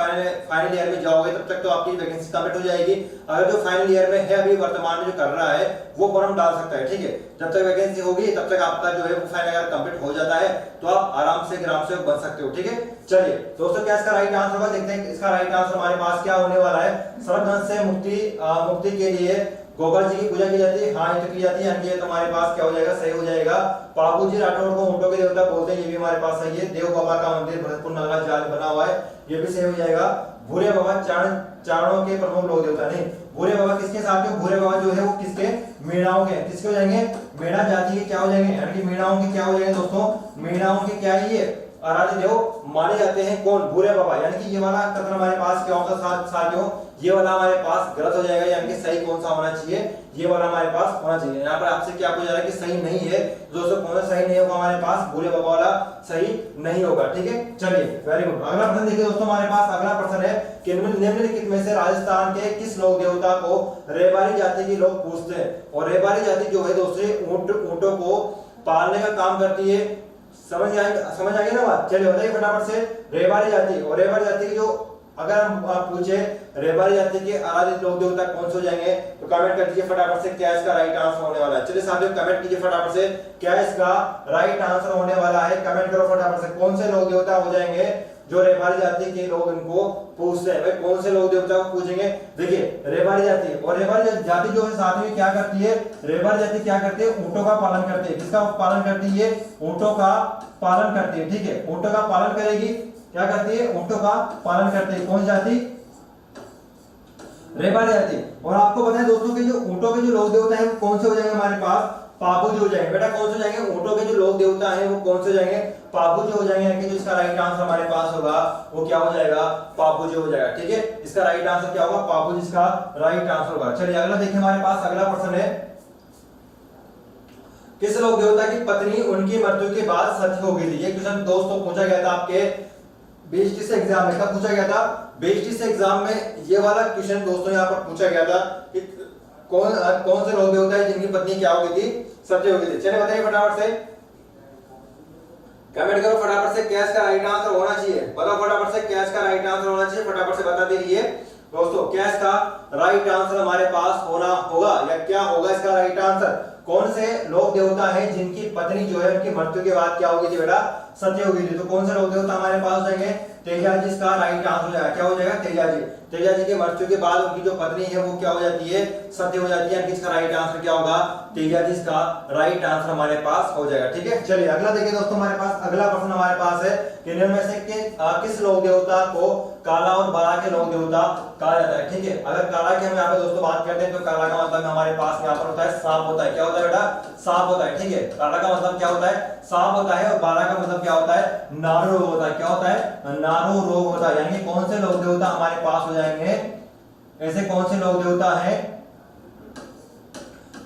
फाइनल ईयर में जाओगे तब तक तो आपकी वैकेंसी कंप्लीट हो जाएगी। अगर जो फाइनल ईयर में है अभी वर्तमान में जो कर रहा है वो फॉर्म डाल सकता है। ठीक है, जब तक वैकेंसी होगी तब तक आपका जो है वो फाइनल ईयर कंप्लीट हो जाता है, तो आप आराम से ग्राम सेवक बन सकते हो। ठीक है, चलिए दोस्तों क्या इसका राइट आंसर होगा देखते हैं। इसका राइट आंसर हमारे पास क्या होने वाला है? सर्पदंश से मुक्ति के लिए गोपाल जी की पूजा की जाती है। हाँ ये तो की जाती है, ये तो हमारे पास क्या हो जाएगा? सही हो जाएगा। बाबूजी राठौर को ऊंटों के देवता बोलते हैं, ये भी हमारे पास सही है। देव बाबा का मंदिर भरतपुर नंगा जाल बना हुआ है, ये भी सही हो जाएगा। भूरे बाबा चारणों के प्रमुख लोक देवता नहीं। भूरे बाबा किसके साथ है? भूरे बाबा जो है वो किसके? मीणाओं के। किसके हो जाएंगे? मीणा जाति के क्या हो जाएंगे? यानी कि मीणाओं के क्या हो जाएंगे दोस्तों? मीणाओं के क्या है ये? आराध्य देव माने जाते हैं। कौन? भूरे बाबा। यानी कि ये वाला कथन हमारे पास क्या होगा साथियों? ये वाला हमारे पास गलत हो जाएगा। यानी कि सही कौन सा होना चाहिए? ये वाला हमारे पास होना चाहिए। यहाँ पर आपसे क्या पूछा जा रहा है कि सही नहीं है, दोस्तों कौन सा सही नहीं होगा? हमारे पास भूरे बाबा वाला सही नहीं होगा। ठीक है, चलिए वेरी गुड। अगला प्रश्न देखिए दोस्तों, हमारे पास अगला प्रश्न है कि निम्नलिखित में से राजस्थान के किस लोक देवता को रेबारी जाति के लोग पूजते हैं? और रेबारी जाति जो है दोस्तों ऊंटों को पालने का काम करती है। समझ आ गई ना बात? चलिए बताइए फटाफट से। रेबारी जाति, और रेबारी जाति की जो अगर हम आप पूछे रेबारी जाति के आराधित लोक देवता कौन से हो जाएंगे, तो कमेंट कर दीजिए फटाफट से क्या इसका राइट आंसर होने वाला है। चलिए साथियों कमेंट कीजिए फटाफट से क्या इसका राइट आंसर होने वाला है। कमेंट करो फटाफट से, कौन से लोक देवता हो जाएंगे जो रेबारी जाति के लोग इनको पूछते हैं? भाई कौन से लोक देवता को पूछेंगे? देखिए रेबारी जाति, और रेबारी जाति जो है साथ में क्या करती है? रेबारी जाति क्या करती है? ऊंटों का पालन करती है। किसका पालन करती है? ऊंटों का पालन करती है। ठीक है, ऊंटों का पालन करेगी। क्या करती है? ऊंटों का पालन करती है। कौन जाति? रेबारी जाति। और आपको पता है दोस्तों कि जो ऊंटों के जो लोक देवता है वो कौन से हो जाएंगे हमारे पास? पाबूजी हो जाएंगे। बेटा कौन से हो जाएंगे? ऊंटों के जो लोक देवता हैं वो कौन से हो जाएंगे? पाबूजी हो जाएंगे। कि जो इसका राइट आंसर हमारे पास होगा वो क्या हो जाएगा? पाबूजी हो जाएगा। ठीक है, इसका राइट आंसर क्या होगा? पाबूजी इसका राइट आंसर होगा। चलिए अगला देखिए हमारे पास अगला प्रश्न है, किस लोक देवता की पत्नी उनकी मृत्यु के बाद सती हो गई थी? ये क्वेश्चन दोस्तों पूछा गया था आपके बीएसटी से एग्जाम में। कब पूछा गया था? बीएसटी से एग्जाम में ये वाला क्वेश्चन दोस्तों यहाँ पर पूछा गया था कि कौन से लोक देवता है जिनकी पत्नी क्या हो गई थी? सती हो गई थी। चलिए बताइए फटाफट से, कमेंट करो फटाफट से क्या इसका राइट आंसर होना चाहिए। बताओ फटाफट से क्या इसका राइट आंसर होना चाहिए, फटाफट से बता दीजिए दोस्तों क्या इसका राइट आंसर हमारे पास होना होगा या क्या होगा इसका राइट आंसर? कौन से लोक देवता है जिनकी पत्नी जो है उनकी मृत्यु के बाद क्या होगी थी बेटा? सती हो गई थी। तो कौन से लोक देवता हमारे पास हो जाएंगे? तेजाजी इसका राइट आंसर हो जाएगा। क्या हो जाएगा? तेजाजी। तेजाजी की मृत्यु के बाद उनकी जो पत्नी है वो क्या हो जाती है? सती हो जाती है। इसका राइट आंसर क्या होगा? तेजाजी इसका राइट आंसर हमारे पास हो जाएगा। ठीक है, चलिए अगला देखिए दोस्तों, हमारे पास अगला प्रश्न हमारे पास है कि निम्न में से किस लोक देवता को काला और बाला के लोक देवता कहा जाता है? ठीक है, अगर काला की हम यहाँ पे दोस्तों बात करते हैं तो काला का मतलब हमारे पास यहाँ पर होता है सांप होता है। क्या होता है बेटा? सांप होता है। ठीक है, काला का मतलब क्या होता है? सांप होता है। और बाला का मतलब क्या होता है? नारू रोग होता है। क्या होता है? नारू रोग होता है। यानी कौन से लोक देवता हमारे पास हो जाएंगे? ऐसे कौन से लोक देवता है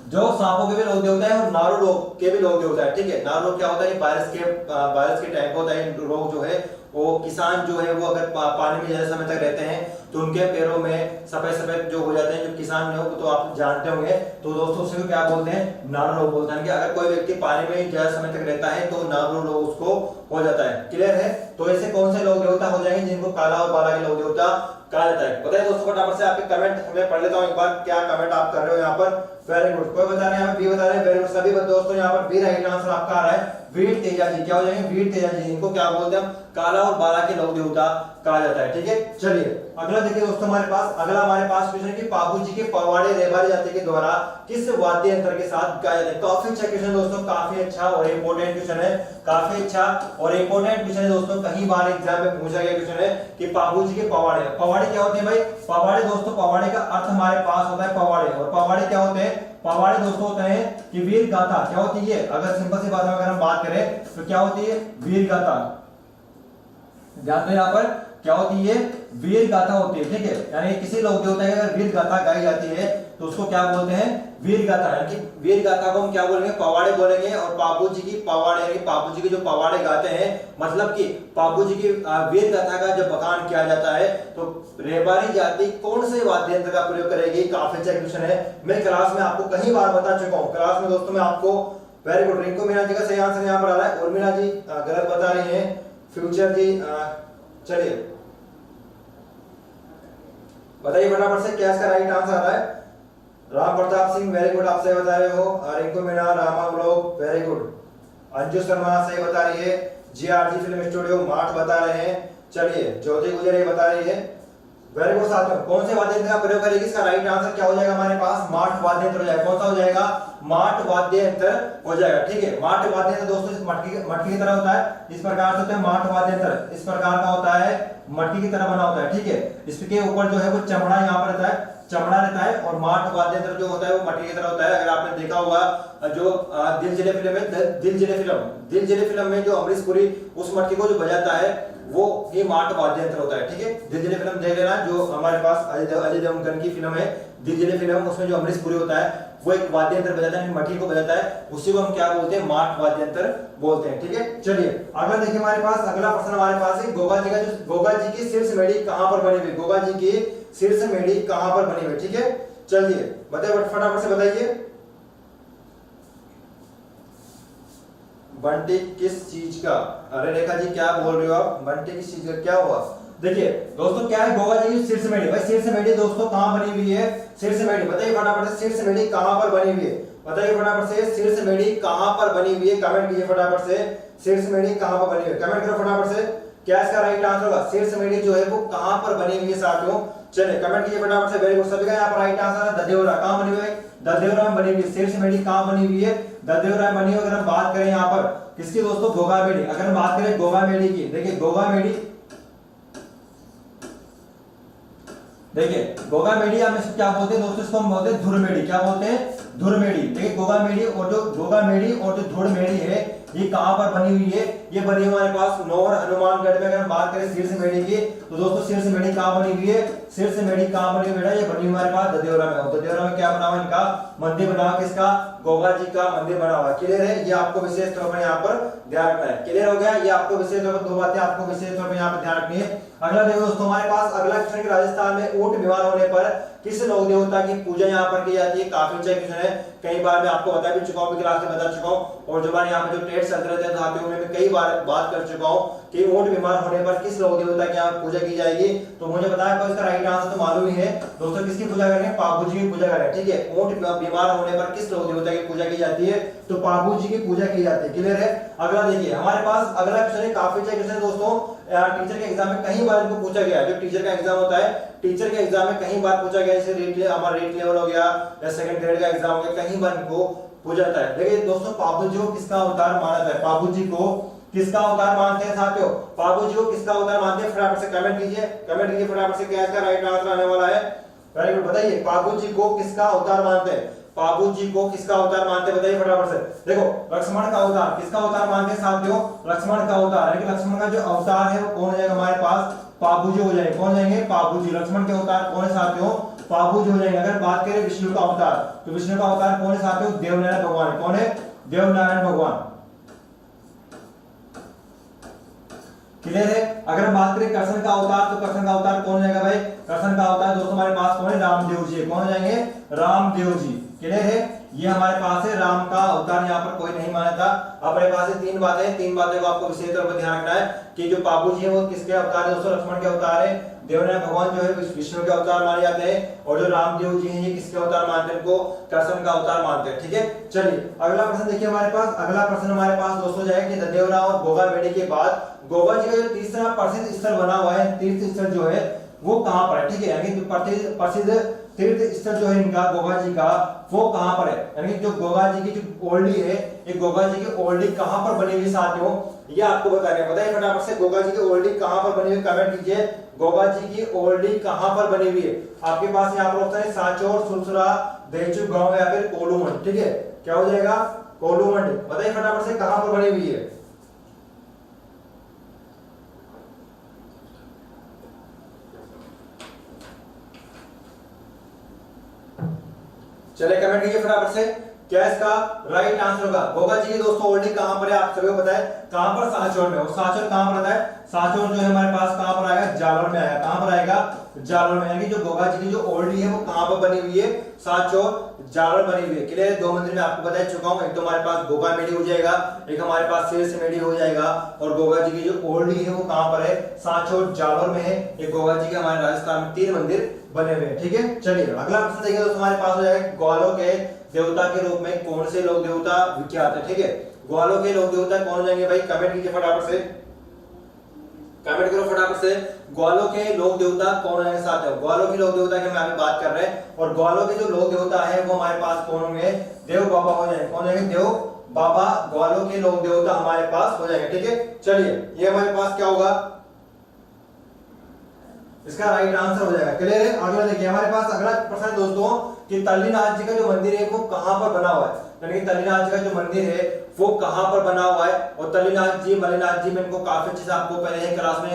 जो सांपों के भी लोक देवता है और नारू रोग के भी लोक देवता है। ठीक है, नारू रोग क्या होता है, बारिश के टाइम पे होता है रोग जो है वो। किसान जो है वो अगर पानी में ज्यादा समय तक रहते हैं तो उनके पैरों में सफेद सफेद जो हो जाते हैं, जो किसान ने तो आप जानते होंगे। तो दोस्तों उसे क्या बोलते हैं, नारू रोग बोलते हैं कि अगर कोई व्यक्ति पानी में ज्यादा समय तक रहता है तो नारू रोग उसको हो जाता है। क्लियर है? तो ऐसे कौन से लोक देवता हो जाएंगे जिनको काला और बाला के लोक देवता कहा जाता है? बताइए दोस्तों फटाफट से। आपके कमेंट मैं पढ़ लेता हूं एक बार, क्या कमेंट आप कर रहे हो यहाँ पर। वेरी गुड, कोई बता रहे हैं बी बता रहे हैं, वेरी गुड सभी दोस्तों। यहाँ पर बी राइट आंसर आपका आ रहा है वीर तेजा जी। क्या हो जाएंगे, वीर तेजा जी। इनको क्या बोलते हैं, काला और बाला के लोक देवता कहा जाता है। ठीक है, चलिए अगला देखिए दोस्तों हमारे पास। अगला हमारे पास क्वेश्चन है कि पाबू जी के पवाड़े रेबारी जाति के द्वारा किस वाद्य यंत्र के साथ गाया जाता है? काफी अच्छा क्वेश्चन दोस्तों, काफी अच्छा और इंपॉर्टेंट क्वेश्चन है, काफी अच्छा और इंपॉर्टेंट क्वेश्चन है दोस्तों। कई बार एग्जाम में पूछा गया क्वेश्चन है कि पाबू जी के पवाड़े। पवाड़े क्या होते हैं भाई? पवाड़े दोस्तों, पवाड़े का अर्थ हमारे पास होता है पवाड़े। और पवाड़े क्या होते हैं? पवाड़े दोस्तों होते हैं कि वीर गाथा। क्या होती है, अगर सिंपल सी बात में अगर हम बात करें तो क्या होती है, वीर गाथा। ध्यान दो यहाँ पर क्या होती है, वीर गाथा होती है। ठीक है, यानी किसी लोक देवता की अगर वीर गाथा गाई जाती है तो उसको क्या बोलते हैं, वीर गाथा। यानी कि वीर गाथा को हम क्या बोलेंगे, पवाड़े बोलेंगे। और पाबू जी की पवाड़े यानी पाबू जी के जो पवाड़े गाते हैं, मतलब कि पाबू जी की वीर गाथा का जब बखान किया जाता है तो रेबारी जाति कौन से वाद्य यंत्र का प्रयोग करेगी? काफी अच्छा क्वेश्चन है, मैं क्लास में आपको कई बार बता चुका हूँ। क्लास में दोस्तों मैं आपको, वेरी गुड, रिंकू मीना जी का सही आंसर यहाँ पर आ रहा है, उर्मिला जी गलत बता रही हैं, फ्यूचर जी। चलिए बताइए फटाफट से क्या इसका राइट आंसर आ रहा है। राम प्रताप सिंह वेरी गुड, आप सही बता रहे हो। Rinku Meena, Rama blog very good. Anju Sharma सही बता रही है। जीआरजी फिल्म स्टूडियो मार्ट बता रहे हैं। चलिए ज्योति गुजर ये बता रही है, वेरी गुड। साथियों कौन से वाद्य यंत्र का प्रयोग करेगी? इसका राइट आंसर क्या हो जाएगा हमारे पास, मार्ट वाद्य यंत्र हो जाएगा। कौन सा हो जाएगा, मार्ट वाद्य यंत्र हो जाएगा। ठीक है, मार्ट वाद्य यंत्र दोस्तों इस मटकी की तरह होता है, इस प्रकार से होता है मार्ट वाद्य यंत्र। इस प्रकार का होता है, मटकी की तरह बना होता है। ठीक है, इसके ऊपर जो है वो चमड़ा यहाँ पर रहता है, चमड़ा रहता है। और मार्ट वाद्य यंत्र जो होता है वो मटकी की तरह होता है। अगर आपने देखा होगा जो दिल जले फिल्म में, दिल जले फिल्म में जो अमरीश पुरी उस मटकी को जो बजाता है वो ही मार्ट वाद्य यंत्र होता है। ठीक है, दिल जले फिल्म देख लेना, जो हमारे पास अजय देवगन की फिल्म है दिल जले फिल्म, उसमें जो अमरीश पुरी होता है वो एक वाद्य यंत्र बजाता है, मटकी को बजाता है, उसी को हम क्या बोलते हैं, मार्ट वाद्य यंत्र बोलते हैं। ठीक है, चलिए अगला देखिए हमारे पास। अगला प्रश्न हमारे पास है गोगा जी की शीर्ष मेढ़ी कहां पर बनी हुई? गोगा जी की शीर्ष मेढ़ी कहां पर बनी हुई? ठीक है, चलिए बताइए फटाफट से बताइए। बंटी किस चीज का? अरे रेखा जी क्या बोल रहे हो आप, बंटी किस चीज का, क्या हुआ? देखिए दोस्तों क्या है, गोगा जी की शीर्ष मेढ़ी। भाई शीर्ष मेढ़ी दोस्तों कहां बनी हुई है? शीर्ष मेढ़ी बताइए फटाफट से, शीर्ष मेढ़ी कहां पर बनी हुई है? बताइए फटाफट से, शीर्ष मेढ़ी कहां पर बनी हुई है? कमेंट कीजिए फटाफट से, शीर्ष मेढ़ी कहां पर बनी हुई है? कमेंट करो फटाफट से, क्या इसका राइट आंसर होगा? शीर्ष मेढ़ी जो है वो कहां पर बनी हुई है साथियों? चलिए कमेंट कीजिए फटाफट से, वेरी गुड। सभी का यहाँ पर राइट आंसर है ददेवरा। कहां बनी हुई है? ददेवरा में बनी हुई है। शीर्ष मेढ़ी कहां बनी हुई है? ददेवरा में बनी हुई। अगर हम बात करें यहाँ पर किसकी दोस्तों, गोगा मेढ़ी। अगर हम बात करें गोगा मेढ़ी की, देखिए गोगा मेढ़ी, देखिए गोगा मेढ़ी हम इसको क्या बोलते हैं दोस्तों, इसको हम बोलते हैं धुर मेढ़ी। क्या बोलते हैं? धुर मेढ़ी। देखिए गोगा मेढ़ी और जो गोगा मेढ़ी और जो धुर मेढ़ी है ये कहां पर बनी हुई है? ये बनी हमारे पास नौर हनुमानगढ़ में। अगर हम बात करें शीर्ष मेढ़ी की तो दोस्तों शीर्ष मेढ़ी कहां बनी हुई है? शीर्ष मेढ़ी कहां बनी हुई है? ये बनी हमारे पास ददेवरा में। और ददेवरा में क्या बना हुआ इनका मंदिर बना हुआ, किसका? गोगा जी का मंदिर बना हुआ। क्लियर है? ये आपको विशेष तौर पर यहाँ पर ध्यान रखना है। क्लियर हो गया? ये आपको विशेष तौर पर दो बातें आपको विशेष तौर पर यहाँ पर ध्यान रखनी है। अगला देखो दोस्तों हमारे पास अगला क्वेश्चन कि राजस्थान में ऊंट बीमार होने पर किस लोक देवता की पूजा यहाँ पर की जाती है? काफी अच्छा क्वेश्चन है, कई बार मैं आपको बता भी चुका हूँ, क्लास में बता चुका हूँ। और जो बार यहाँ पे जो टेस्ट चल रहे थे साथियों में कई बार बात कर चुका हूँ कि ऊंट बीमार होने पर किस लोक देवता की यहाँ पूजा की जाएगी। तो मुझे बताया तो इसका राइट आंसर तो मालूम ही है दोस्तों, किसकी पूजा करेंगे? पाबू जी की पूजा करें। ठीक है, ऊंट बीमार होने पर किस लोक देवता की पूजा की जाती है? तो पाबू जी की पूजा की जाती है। क्लियर है? अगला देखिए हमारे पास अगला क्वेश्चन है, काफी अच्छा क्वेश्चन है दोस्तों, टीचर के एग्जाम में कई बार इनको पूछा गया है। जो टीचर का एग्जाम होता है, टीचर के एग्जाम में कई बार पूछा गया, जैसे हमारा रेट लेवल हो गया या सेकंड ग्रेड का एग्जाम हो गया, कई बार इनको पूछा जाता है। देखिए दोस्तों पाबू जी को किसका अवतार माना जाता है? पाबू जी को किसका अवतार मानते हैं साथियों? पाबू जी को किसका अवतार मानते हैं? फटाफट से कमेंट कीजिए, कमेंट कीजिए फटाफट से, क्या इसका राइट आंसर आने वाला है? वेरी गुड, बताइए पाबू जी को किसका अवतार मानते हैं? पाबू जी को किसका अवतार मानते हैं? बताइए फटाफट से। देखो लक्ष्मण का अवतार, किसका अवतार मानते हैं साथियों? लक्ष्मण का अवतार है। कि लक्ष्मण का जो अवतार है वो कौन हो जाएगा हमारे पास? पाबू जी हो जाएंगे। कौन जाएंगे? पाबू जी। लक्ष्मण के अवतार कौन है साथियों? पाबू जो हो जाएंगे। अगर बात करें विष्णु का अवतार, तो विष्णु का अवतार कौन है साथियों? देवनारायण भगवान है। कौन है? देवनारायण भगवान। क्लियर है? अगर हम बात करें कृष्ण का अवतार, तो कृष्ण का अवतार कौन हो जाएगा भाई? कृष्ण का अवतार दोस्तों हमारे पास कौन है? रामदेव जी। कौन हो जाएंगे? रामदेव जी। क्लियर है? ये हमारे पास है राम का अवतार, यहाँ पर कोई नहीं माना था। अपने पास है तीन बातें को आपको विशेष तौर पर ध्यान रखना है कि जो बाबू जी है वो किसके अवतार है दोस्तों? लक्ष्मण के अवतार है। देवनारायण भगवान जो है विष्णु के अवतार माने जाते हैं, और जो रामदेव जी हैं ये किसके अवतार मानते हैं? इनको कृष्ण का अवतार मानते हैं। ठीक है, चलिए अगला प्रश्न देखिए हमारे पास। अगला प्रश्न हमारे पास दोस्तों जाएगा कि ददेवरा और गोगा मेढ़ी के बाद गोगा जी का जो तीसरा प्रसिद्ध स्थल बना हुआ है, तीर्थ स्थल जो है वो कहां पर है? ठीक है, यानी प्रसिद्ध तीर्थ स्थल जो है इनका गोगा जी का, वो कहां पर है? यानी जो गोगा जी की जो ओल्डी है, ये गोगा जी की ओल्डी कहां पर बनी हुई साथियों, ये आपको बताना है। बताइए फटाफट से, गोगा जी की ओल्डी कहां पर बनी हुई? कमेंट कीजिए, गोगा जी की ओल्डी कहां पर बनी हुई है? आपके पास यहाँ पर ऑप्शन है सांचौर, सुरसुरा, देचू गांव या फिर कोलूमंड। ठीक है, क्या हो जाएगा? कोलूमंड। बताइए फटाफट से कहां पर बनी हुई है? चले कमेंट कीजिए फटाफट से, क्या इसका राइट आंसर होगा? गोगा जी की दोस्तों ओल्डी कहां पर है? आप सभी को पता है कहां पर? सांचौर में। और सांचौर कहां पर आता है? सांचौर जो है हमारे पास कहां पर आएगा? जालोर में आएगा। कहां पर आएगा? जालोर में। यानी जो गोगा जी की जो ओल्डी है वो कहां पर बनी हुई है? सांचौर, जालोर बनी हुई है। क्लियर है? दो मंदिर में आपको बता चुका हूं, एक तो हमारे पास गोगा मेढ़ी हो जाएगा, एक हमारे पास शेष मेढ़ी हो जाएगा, और गोगा जी की जो ओल्डी है वो कहां पर है? सांचौर, जालोर में है। ये गोगा जी के हमारे राजस्थान में 3 मंदिर बने हुए हैं। ठीक है, चलिए अगला प्रश्न देखिए दोस्तों हमारे पास हो जाएगा, ग्वालों के देवता के रूप में कौन से लोक देवता विख्यात है? ठीक है, ग्वालों के लोक देवता कौन हो जाएंगे भाई? कमेंट कीजिए फटाफट से, कमेंट करो फटाफट से, ग्वालों के लोक देवता कौन है साथियों? ग्वालों के लोक देवता की हम यहाँ पे बात कर रहे हैं, और ग्वालों के जो लोक देवता है वो हमारे पास कौन होंगे? देव बाबा हो जाएंगे। कौन होंगे? देव बाबा ग्वालों के लोक देवता हमारे पास हो जाएंगे। ठीक है, चलिए ये हमारे पास क्या होगा? इसका राइट आंसर हो जाएगा। क्लियर है? अगला देखिए हमारे पास अगला प्रश्न दोस्तों कि तल्लीनाथ जी का जो मंदिर है वो कहां पर बना हुआ है? यानी कि तल्लीनाथ जी का जो मंदिर है वो कहां पर बना हुआ है? और तल्लीनाथ जी, मल्लीनाथ जी में इनको काफी अच्छे से आपको पहले ही क्लास में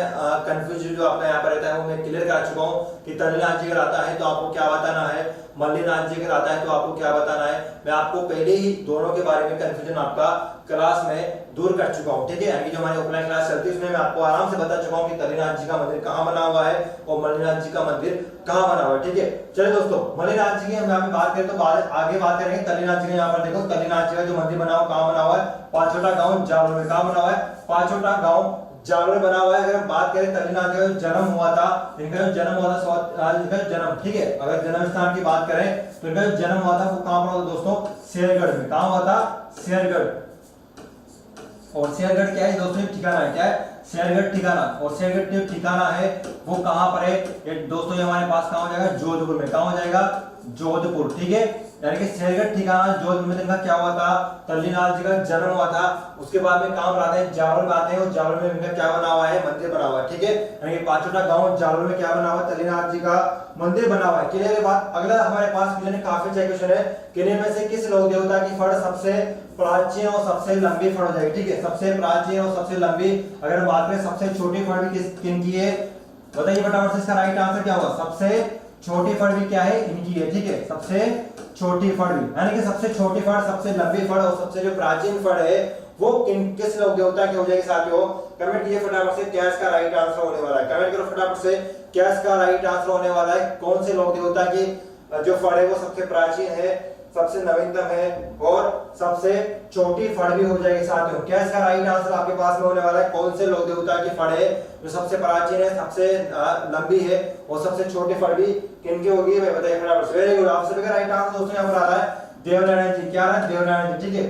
कंफ्यूजन जो आपका यहाँ पर रहता है वो मैं क्लियर करा चुका हूँ कि तल्लीनाथ जी अगर आता है तो आपको क्या बताना है, मल्लीनाथ जी अगर आता है तो आपको क्या बताना है। मैं आपको पहले ही दोनों के बारे में कंफ्यूजन आपका क्लास में दूर कर चुका हूँ। ठीक है, यानी जो हमारी ऑफलाइन क्लास चलती है उसमें मैं आपको आराम से बता चुका हूँ कि तल्लीनाथ जी का मंदिर कहाँ बना हुआ है और मल्लीनाथ जी का मंदिर कहाँ बना हुआ है। ठीक है, चलिए दोस्तों मल्लीनाथ जी की हम यहाँ पे बात करें तो आगे बात करेंगे तल्लीनाथ जी का। यहाँ पर देखो तल्लीनाथ जी का जो मंदिर बना हुआ कहाँ बना हुआ है? पांचोटा गांव जालोर में। कहाँ बना हुआ है? पांचोटा गांव जालोर में बना हुआ है। अगर हम बात करें तल्लीनाथ जी का जन्म हुआ था, इनका जो जन्म हुआ था, इनका जन्म, ठीक है, अगर जन्म स्थान की बात करें तो इनका जो जन्म हुआ था वो कहाँ पर हुआ दोस्तों? शेरगढ़ में। कहाँ हुआ था? शेरगढ़। और शेरगढ़ क्या है दोस्तों? ठिकाना है। क्या है? शेरगढ़ ठिकाना। और शेरगढ़ जो ठिकाना है वो कहां पर है? ये दोस्तों ये हमारे पास कहां हो जाएगा? जोधपुर में। कहां हो जाएगा? जोधपुर। ठीक है, यानी कि शेरगढ़ ठिकाना जोधपुर में। इनका क्या हुआ था? तल्लीनाथ जी का जन्म हुआ था। उसके बाद में कहां पर आते हैं? जालोर में आते हैं, और जालोर में इनका क्या बना हुआ है? मंदिर बना हुआ है। ठीक है, यानी कि पांचोटा गांव जालोर में क्या बना हुआ है? तल्लीनाथ जी का मंदिर बना हुआ है। क्लियर है बात? अगला हमारे पास क्वेश्चन है, काफी अच्छा क्वेश्चन है कि इनमें में से किस लोक देवता की फड़ सबसे प्राचीन और सबसे लंबी फड़ हो जाएगी? ठीक है, सबसे प्राचीन और सबसे लंबी। अगर हम बात करें सबसे छोटी फड़ भी किन की है? बताइए फटाफट से, इसका राइट आंसर क्या होगा? सबसे छोटी फड़ भी क्या है? इनकी है। ठीक है, सबसे छोटी फड़ भी, यानी कि सबसे छोटी फड़, सबसे लंबी फड़ और सबसे जो प्राचीन फड़ है वो किस लोक देवता की हो जाएगी साथियों? कमेंट कीजिए फटाफट से, क्या इसका राइट आंसर होने वाला है? कमेंट करो फटाफट से, क्या इसका राइट आंसर होने वाला है? कौन से लोक देवता की जो फड़ है वो सबसे प्राचीन है, सबसे नवीनतम है और सबसे छोटी फड़ भी हो जाएगी साथियों? क्या इसका राइट आंसर आपके पास में होने वाला है? कौन से लोक देवता की फड़ है जो सबसे प्राचीन है, सबसे लंबी है और सबसे छोटी फड़ भी किनकी होगी? भाई बताइए फटाफट से। वेरी गुड, आप सभी का राइट आंसर दोस्तों यहाँ पर आ रहा है देवनारायण जी। क्या आ रहा है? देवनारायण जी। ठीक है,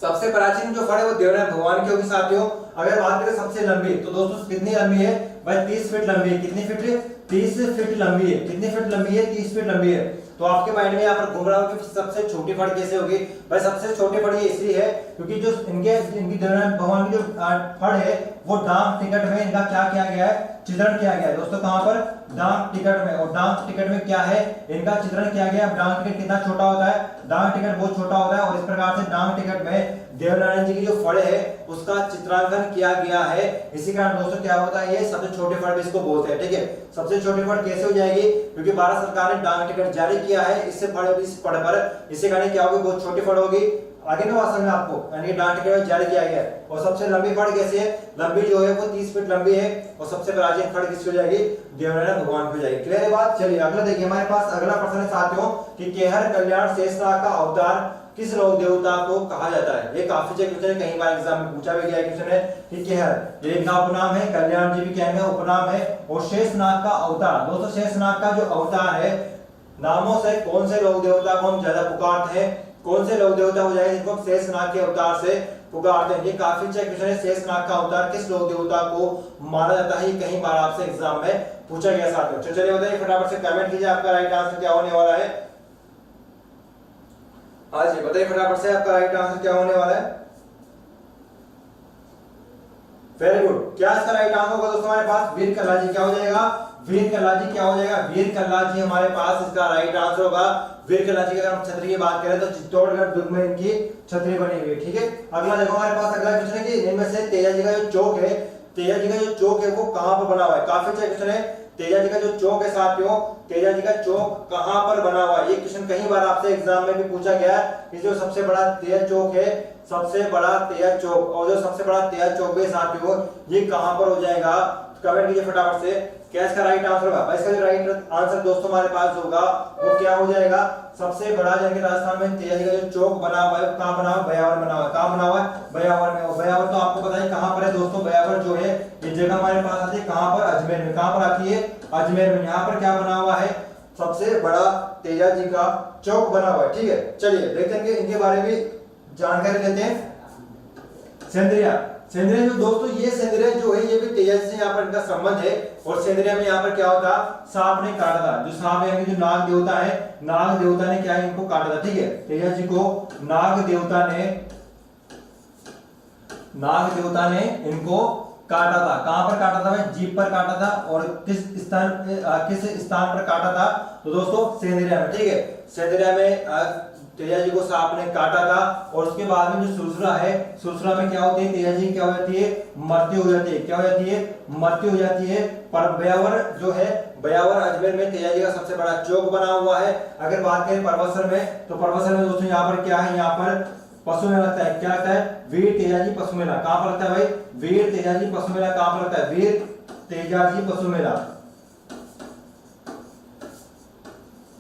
सबसे प्राचीन जो फड़ है वो देवनारायण भगवान की होगी साथियों। अगर बात करें सबसे लंबी तो दोस्तों कितनी लंबी है भाई? 30 फीट लंबी है। कितनी फीट? 30 फीट लंबी है। कितनी फीट लंबी है? 30 फीट लंबी है। तो आपके माइंड में यहाँ पर घूम रहा होगा कि सबसे छोटी फड़ कैसे होगी? भाई सबसे छोटी फड़ ये इसलिए है क्योंकि जो इनकी देवनारायण भगवान की जो फड़ है वो डाक टिकट में इनका क्या किया गया है, चित्रण किया गया है दोस्तों। कहां पर, डाक टिकट में। और डाक टिकट में क्या है, इनका चित्रण किया गया है। डाक टिकट कितना छोटा होता है, डाक टिकट बहुत छोटा होता है, और इस प्रकार से डाक टिकट में देवनारायण जी की जो फड़ है उसका चित्रांकन किया गया है। इसी कारण दोस्तों क्या होता है, ये सबसे छोटे फड़ भी इसको बोलते हैं, ठीक है। सबसे छोटी फड़ कैसे हो जाएगी, क्योंकि भारत सरकार ने डाक टिकट जारी किया है, इससे फड़ इस फड़ पर, इसी कारण क्या होगी, बहुत छोटी फड़ होगी। आगे ना बात समझ आपको, यानी डाक टिकट जारी किया गया है। और सबसे लंबी फड़ कैसे है, लंबी जो है वो 30 फीट लंबी है, और सबसे प्राचीन फड़ किसकी हो जाएगी, देवनारायण भगवान की हो जाएगी। क्लियर है बात। चलिए अगला देखिए, हमारे पास अगला प्रश्न है साथियों कि केहर कल्याण शेषनाग का अवतार किस लोक देवता को कहा जाता है। ये काफी क्वेश्चन है, कई बार एग्जाम में पूछा भी गया क्वेश्चन है कि केहर, ये इनका उपनाम है, कल्याण जी भी कहेंगे उपनाम है, और शेषनाग का अवतार। दोस्तों शेषनाग का जो अवतार है, नामों से कौन से लोक देवता को हम ज्यादा पुकारते हैं, कौन से लोक देवता हो जाएंगे जिनको शेषनाग के अवतार से पुकारते हैं। ये काफी अच्छा क्वेश्चन है, शेषनाग का अवतार किस लोक देवता को माना जाता है, ये कई बार आपसे एग्जाम में पूछा गया साथियों। तो चलिए बताइए फटाफट से कमेंट कीजिए, आपका राइट आंसर क्या होने वाला है। हाँ जी बताइए फटाफट से, आपका राइट आंसर क्या होने वाला है। Very good. क्या इसका राइट आंसर होगा दोस्तों हमारे पास, वीर कल्ला जी। क्या हो जाएगा, वीर कल्ला जी। क्या हो जाएगा, वीर कल्ला जी हमारे पास इसका राइट आंसर होगा। वीर कल्ला जी की अगर हम छतरी की बात करें तो चित्तौड़गढ़ दुर्ग में इनकी छतरी बनी हुई है, ठीक है। अगला देखो हमारे पास अगला क्वेश्चन है कि इनमें से तेजा जी का जो चौक है, तेजा जी का जो चौक है वो कहां पर बना हुआ है। काफी अच्छा क्वेश्चन है, तेजा जी का जो चौक है साथियों, तेजा जी का चौक कहां पर बना हुआ है। ये क्वेश्चन कई बार आपसे एग्जाम में भी पूछा गया है कि जो सबसे बड़ा तेजा चौक है, सबसे बड़ा तेजा चौक, और जो सबसे बड़ा तेजा चौक है साथियों ये कहां पर हो जाएगा, कमेंट कीजिए फटाफट से। क्या इसका राइट आंसर होगा, इसका जो राइट आंसर दोस्तों हमारे पास होगा वो क्या हो जाएगा, सबसे बड़ा जगह राजस्थान में तेजा जी का जो चौक बना हुआ है कहां बना हुआ है, बयावर बना हुआ है। कहां बना हुआ है, बयावर में। और बयावर तो आपको पता है कहां पर है दोस्तों, बयावर जो है ये जगह हमारे पास आती है कहां पर, अजमेर में। कहां पर आती है, अजमेर में। यहाँ पर क्या बना हुआ है, सबसे बड़ा तेजा जी का चौक बना हुआ है, ठीक है। चलिए देखते हैं कि इनके बारे में जानकारी लेते हैं। सेंद्रिया, सेंद्रिया जो दोस्तों ये सेंद्रिया जो है ये भी तेजा जी से यहाँ पर इनका संबंध है। और सेंद्रिया में यहाँ पर क्या होता, सांप ने काटा था। जो सांप है जो नाग देवता है, नाग देवता ने क्या है इनको काटा था, ठीक है। तेजा जी को नाग देवता ने इनको काटा था। कहां पर काटा था भाई, जीभ पर काटा था। और किस स्थान पर काटा था, तो दोस्तों सेंद्रिया में, ठीक है। सेंद्रिया में तेजा जी को सांप ने काटा था। और उसके बाद में जो सुरसुरा है, सुरसुरा में क्या होती है, तेजा जी क्या हो जाती है, मृत्यु हो जाती है। क्या हो जाती है, मृत्यु हो जाती है। पर बयावर जो है, बयावर अजमेर में तेजा जी का सबसे बड़ा चौक बना हुआ है। अगर बात करें परबतसर में, तो परबतसर में दोस्तों यहाँ पर क्या है, यहाँ पर पशु मेला लगता है। क्या लगता है, वीर तेजा जी पशु मेला। कहां पर लगता है भाई, वीर तेजा जी पशु मेला कहां पर लगता है, वीर तेजा जी पशु मेला।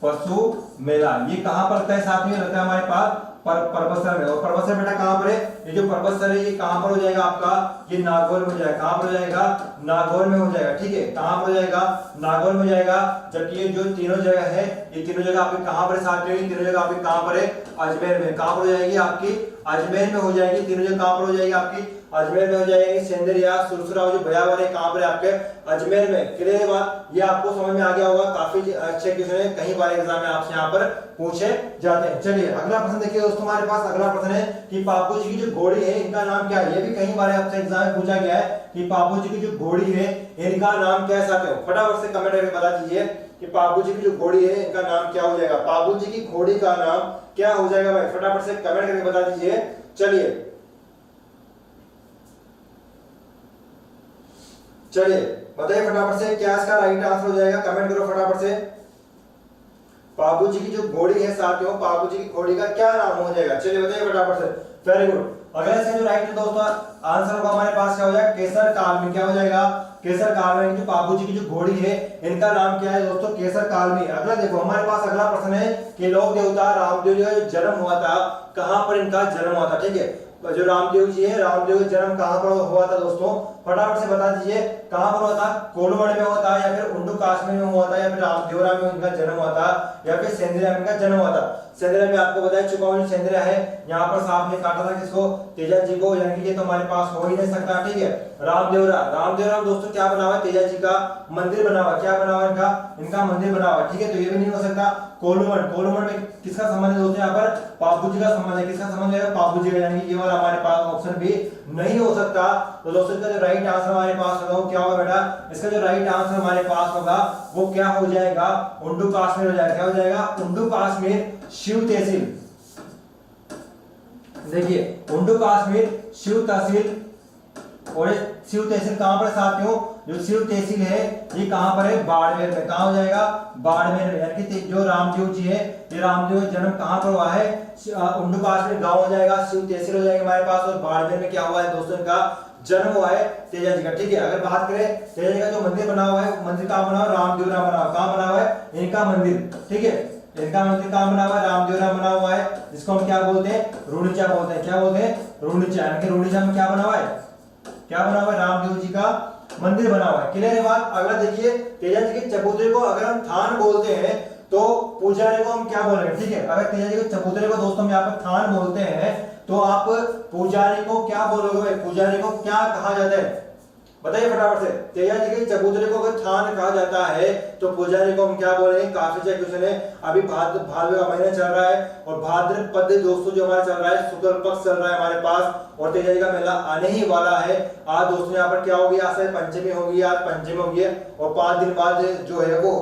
पशु मेला ये कहां पर लगता है साथ में, लगता है हमारे पास परबतसर में। और परबतसर बेटा कहां पर है, ये जो परबतसर है ये कहां पर हो जाएगा आपका, ये नागौर में हो जाएगा। कहां पर हो जाएगा, नागौर में हो जाएगा, ठीक है। कहां पर हो जाएगा, नागौर में हो जाएगा। जबकि ये जो तीनों जगह है, ये तीनों जगह आपकी कहां पर साथ में, तीनों जगह आपकी कहां पर है, अजमेर में। कहां पर हो जाएगी आपकी, अजमेर में हो जाएगी। तीनों जगह कहां पर हो जाएगी आपकी, अजमेर में हो जाएगी। सेंद्रिया, सुरसुरा जो बयावर है कहां पर है आपके, अजमेर में। क्लियर है बात, ये आपको समझ में आ गया होगा। काफी अच्छे क्वेश्चन है, कई बार एग्जाम में आपसे यहाँ पर पूछे जाते हैं। चलिए अगला प्रश्न देखिए दोस्तों, हमारे पास अगला प्रश्न है कि बापू जी की जो घोड़ी है इनका नाम क्या है। ये भी कई बार आपसे एग्जाम में पूछा गया है कि बापू जी की जो घोड़ी है इनका नाम क्या है साथियों। फटाफट से कमेंट करके बता दीजिए कि बापू जी की जो घोड़ी है इनका नाम क्या हो जाएगा। बापू जी की घोड़ी का नाम क्या हो जाएगा भाई, फटाफट से कमेंट करके बता दीजिए। चलिए बताइए फटाफट से, क्या इसका राइट आंसर हो जाएगा, कमेंट करो फटाफट से। बाबू जी की जो घोड़ी है साथियों, बाबू जी की घोड़ी का क्या नाम हो जाएगा, चलिए बताइए फटाफट से। Very good. अगला इसका जो राइट दोस्तों आंसर होगा हमारे पास क्या हो जाएगा, केसर कालमी। क्या हो जाएगा, केसर कालमी। जो बाबू जी की जो घोड़ी है इनका नाम क्या है दोस्तों, केसर कालमी। अगला देखो हमारे पास अगला प्रश्न है कि लोक देवता रामदेव जी का जो जन्म हुआ था कहां पर इनका जन्म हुआ था, ठीक है। जो रामदेव जी है, रामदेव का जन्म कहां पर हुआ था दोस्तों, फटाफट से बता दीजिए। कहां पर हुआ था, कोलवड़ में हुआ था, या फिर उंडू काश्मीर में हुआ था, या फिर रामदेवरा में इनका जन्म हुआ था, या फिर सेंद्रिया में इनका जन्म हुआ था। सेंद्रिया में आपको बता चुका हूं, सेंद्रिया है यहाँ पर सांप ने काटा था किसको, तेजा जी को, यानी कि ये तो हमारे पास हो ही नहीं सकता। ठीक है, रामदेवरा दोस्तों क्या बना हुआ है, तेजा जी का मंदिर बना हुआ, क्या बना हुआ इनका मंदिर बना हुआ। ठीक है, तो ये भी नहीं हो सकता। कोलूमन में किसका संबंध है दोस्तों, यहाँ पर पापू जी का संबंध है। किसका संबंध है, पापू जी का, यानी कि ये वाला हमारे पास ऑप्शन भी नहीं हो सकता। तो दोस्तों इसका जो राइट आंसर हमारे पास होगा वो क्या होगा बेटा, इसका जो राइट आंसर हमारे पास होगा वो क्या हो जाएगा, उंडू काश्मीर हो जाएगा। क्या हो जाएगा, उंडू काश्मीर शिव तहसील। देखिए उंडू काश्मीर शिव तहसील, और शिव तहसील कहां पर साथियों, जो शिव तहसील है ये कहां पर है, बाड़मेर में। कहां हो जाएगा, बाड़मेर में। यानी कि जो रामदेव जी है, ये रामदेव जन्म कहां पर हुआ है, उंडू काश्मीर गांव हो जाएगा, शिव तहसील हो जाएगा हमारे पास, और बाड़मेर में क्या हुआ है दोस्तों, इनका जन्म हुआ है तेजा जी का। ठीक है, अगर बात करें तेजा जी का जो मंदिर बना हुआ है, मंदिर कहां बना हुआ है, रामदेवरा बना हुआ। कहां बना हुआ है, इनका मंदिर। ठीक है, इनका मंदिर कहां बना हुआ है, रामदेवरा बना हुआ है, जिसको हम क्या बोलते हैं, रूणीचा बोलते हैं। क्या बोलते हैं, रूणीचा। यानी कि रूणीचा में क्या बना हुआ है, क्या बना हुआ है, रामदेव जी का मंदिर बना हुआ है। क्लियर है बात। अगला देखिए, तेजा जी के चबूतरे को अगर हम थान बोलते हैं तो पुजारी को हम क्या बोलेंगे। ठीक है, अगर तेजा जी के चबूतरे को दोस्तों हम यहाँ पर थान बोलते हैं तो आप पुजारी को क्या बोलोगे, पुजारी को क्या कहा जाता है, बताइए फटाफट से। तेजा जी के चबूतरे को अगर थान कहा जाता है तो पुजारी को हम क्या बोलेंगे। काफी अच्छा क्वेश्चन है। अभी भाद्र का महीना चल रहा है और भाद्रपद दोस्तों जो हमारा चल रहा है, शुक्ल पक्ष चल रहा है हमारे पास, और तेजा जी का मेला आने ही वाला है। आज दोस्तों यहाँ पर क्या होगी, आज से पंचमी होगी, आज पंचमी होगी और 5 दिन बाद जो है वो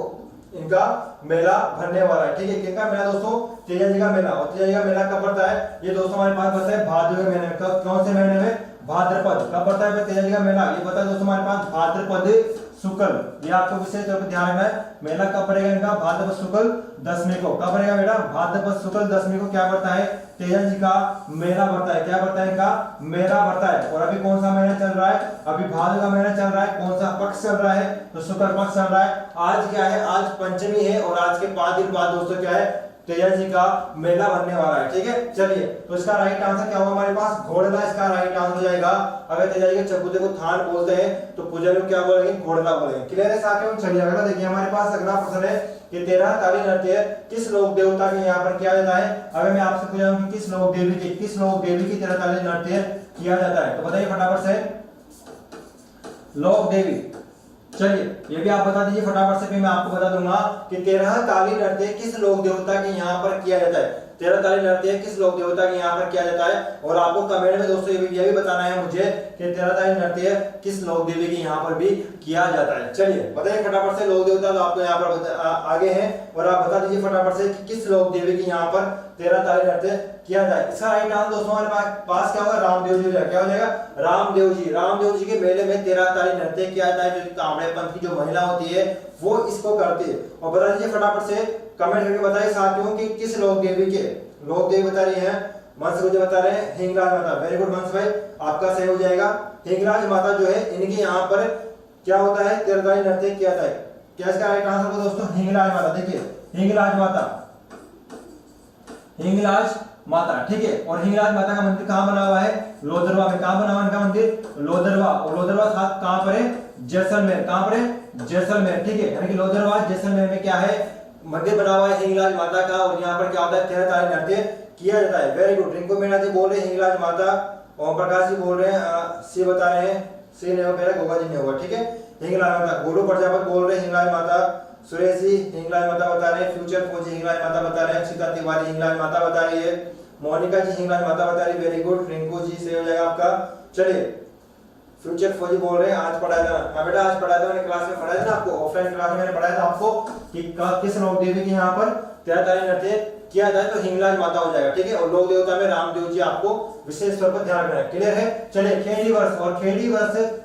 इनका मेला भरने वाला है। ठीक है, किनका मेला दोस्तों, तेजा जी का मेला। और तेजा जी का मेला कब पड़ता है, ये दोस्तों हमारे पास पता है भाद्र के महीने में। कौन से महीने में, भाद्रपद। कब पड़ता है तेजा जी का मेला, ये पता है दोस्तों हमारे पास भाद्रपद शुक्ल। ये आपको विशेष तौर पर ध्यान रखना है। मेला कब पड़ेगा इनका, भाद्रपद शुक्ल दशमी को। कब पड़ेगा बेटा, भाद्रपद शुक्ल दशमी को क्या पड़ता है, तेजा जी का मेला बढ़ता है। क्या बढ़ता है, इनका मेला बढ़ता है। और अभी कौन सा महीना चल रहा है, अभी भाद्र का महीना चल रहा है। कौन सा पक्ष चल रहा है, तो शुक्ल पक्ष चल रहा है। आज क्या है, आज पंचमी है और आज के 5 दिन बाद दोस्तों क्या है, तेजा जी का मेला बनने वाला है। ठीक है, चलिए तो इसका राइट आंसर क्या होगा हमारे पास, घोड़ला इसका राइट आंसर हो जाएगा। अगर तेजा जी के चबूतरे को थान बोलते हैं तो पुजारी को क्या बोलेंगे, घोड़ला बोलेंगे। क्लियर है साथियों। चलिए अगला देखिए, हमारे पास अगला प्रश्न है कि 13 ताली नृत्य किस लोक देवता के यहाँ पर किया जाता है। अगर मैं आपसे पूछूं कि किस लोक देवी की 13 ताली नृत्य किया जाता है, तो बताइए फटाफट से, लोक देवी। चलिए ये भी आप बता दीजिए फटाफट से, फिर मैं आपको बता दूंगा कि 13 ताली नृत्य किस लोक देवता के यहाँ पर किया जाता है। 13 ताली नृत्य किस लोक देवता के यहाँ पर किया जाता है, और आपको कमेंट में दोस्तों ये भी बताना है मुझे कि 13 ताली नृत्य किस लोक देवी के यहाँ पर भी किया जाता है। चलिए बताइए फटाफट से, लोक देवता तो आपको यहाँ पर आगे हैं, और आप बता दीजिए फटाफट से कि किस लोक देवी के यहाँ पर 13 ताली नृत्य किया जाए। इसका राइट आंसर दोस्तों हमारे पास क्या होगा, रामदेव जी। क्या हो जाएगा, रामदेव जी के मेले में 13 ताली नृत्य किया जाता है। जो कांवड़े पंथ की जो महिला होती है वो इसको करती है। और बता दीजिए फटाफट से, कमेंट करके बताइए साथियों कि किस लोक देवी बता रही है। मंच मुझे बता रहे हैं हिंगराज माता। वेरी गुड मंच भाई, आपका सही हो जाएगा। हिंगराज माता जो है, इनके यहाँ पर क्या होता है, 13 ताली नृत्य किया जाता है। क्या इसका राइट आंसर होगा दोस्तों, हिंगराज माता। देखिए हिंगराज माता। ठीक है, और हिंगराज माता का मंदिर कहाँ बना हुआ है, लोदरवा में। कहाँ बना हुआ इनका मंदिर, लोदरवा। और लोदरवा साथ कहाँ पर है, जैसलमेर। कहाँ पर है, जैसलमेर। ठीक है, यानी कि लोदरवा जैसलमेर में क्या है, मंदिर बना हुआ है हिंगराज माता का, और यहाँ पर क्या होता है, 13 ताली नृत्य किया जाता है। Very good. रिंकू मीणा जी बोल रहे हैं हिंगराज माता, ओम प्रकाश जी बोल रहे हैं, सी बता रहे हैं, सी नहीं होगा, गोगा जी नहीं होगा। ठीक है, हिंगराज माता। गोलू प्रजापत बोल रहे हैं हिंगराज माता, सुरेश जी हिंगराज माता बता रहे हैं, फ्यूचर फौजी हिंगराज माता बता रहे हैं, अक्षिता तिवारी हिंगराज माता बता रही है, मोनिका जी हिंगराज माता बता रही है। वेरी गुड, रिंकू जी से हो जाएगा आपका। चलिए फ्यूचर फौजी बोल रहे हैं आज पढ़ाया था। हाँ बेटा आज पढ़ाया था, मैंने क्लास में पढ़ाया था आपको, ऑफलाइन क्लास में मैंने पढ़ाया था आपको कि किस लोक देवी के यहाँ पर 13 ताली नृत्य किया जाए, तो हिंगराज माता हो जाएगा। ठीक है, और लोक देवता में रामदेव जी आपको विशेष तौर पर ध्यान रखना है। क्लियर है। चलिए खेड़ी वर्ष, और खेड़ी वर्ष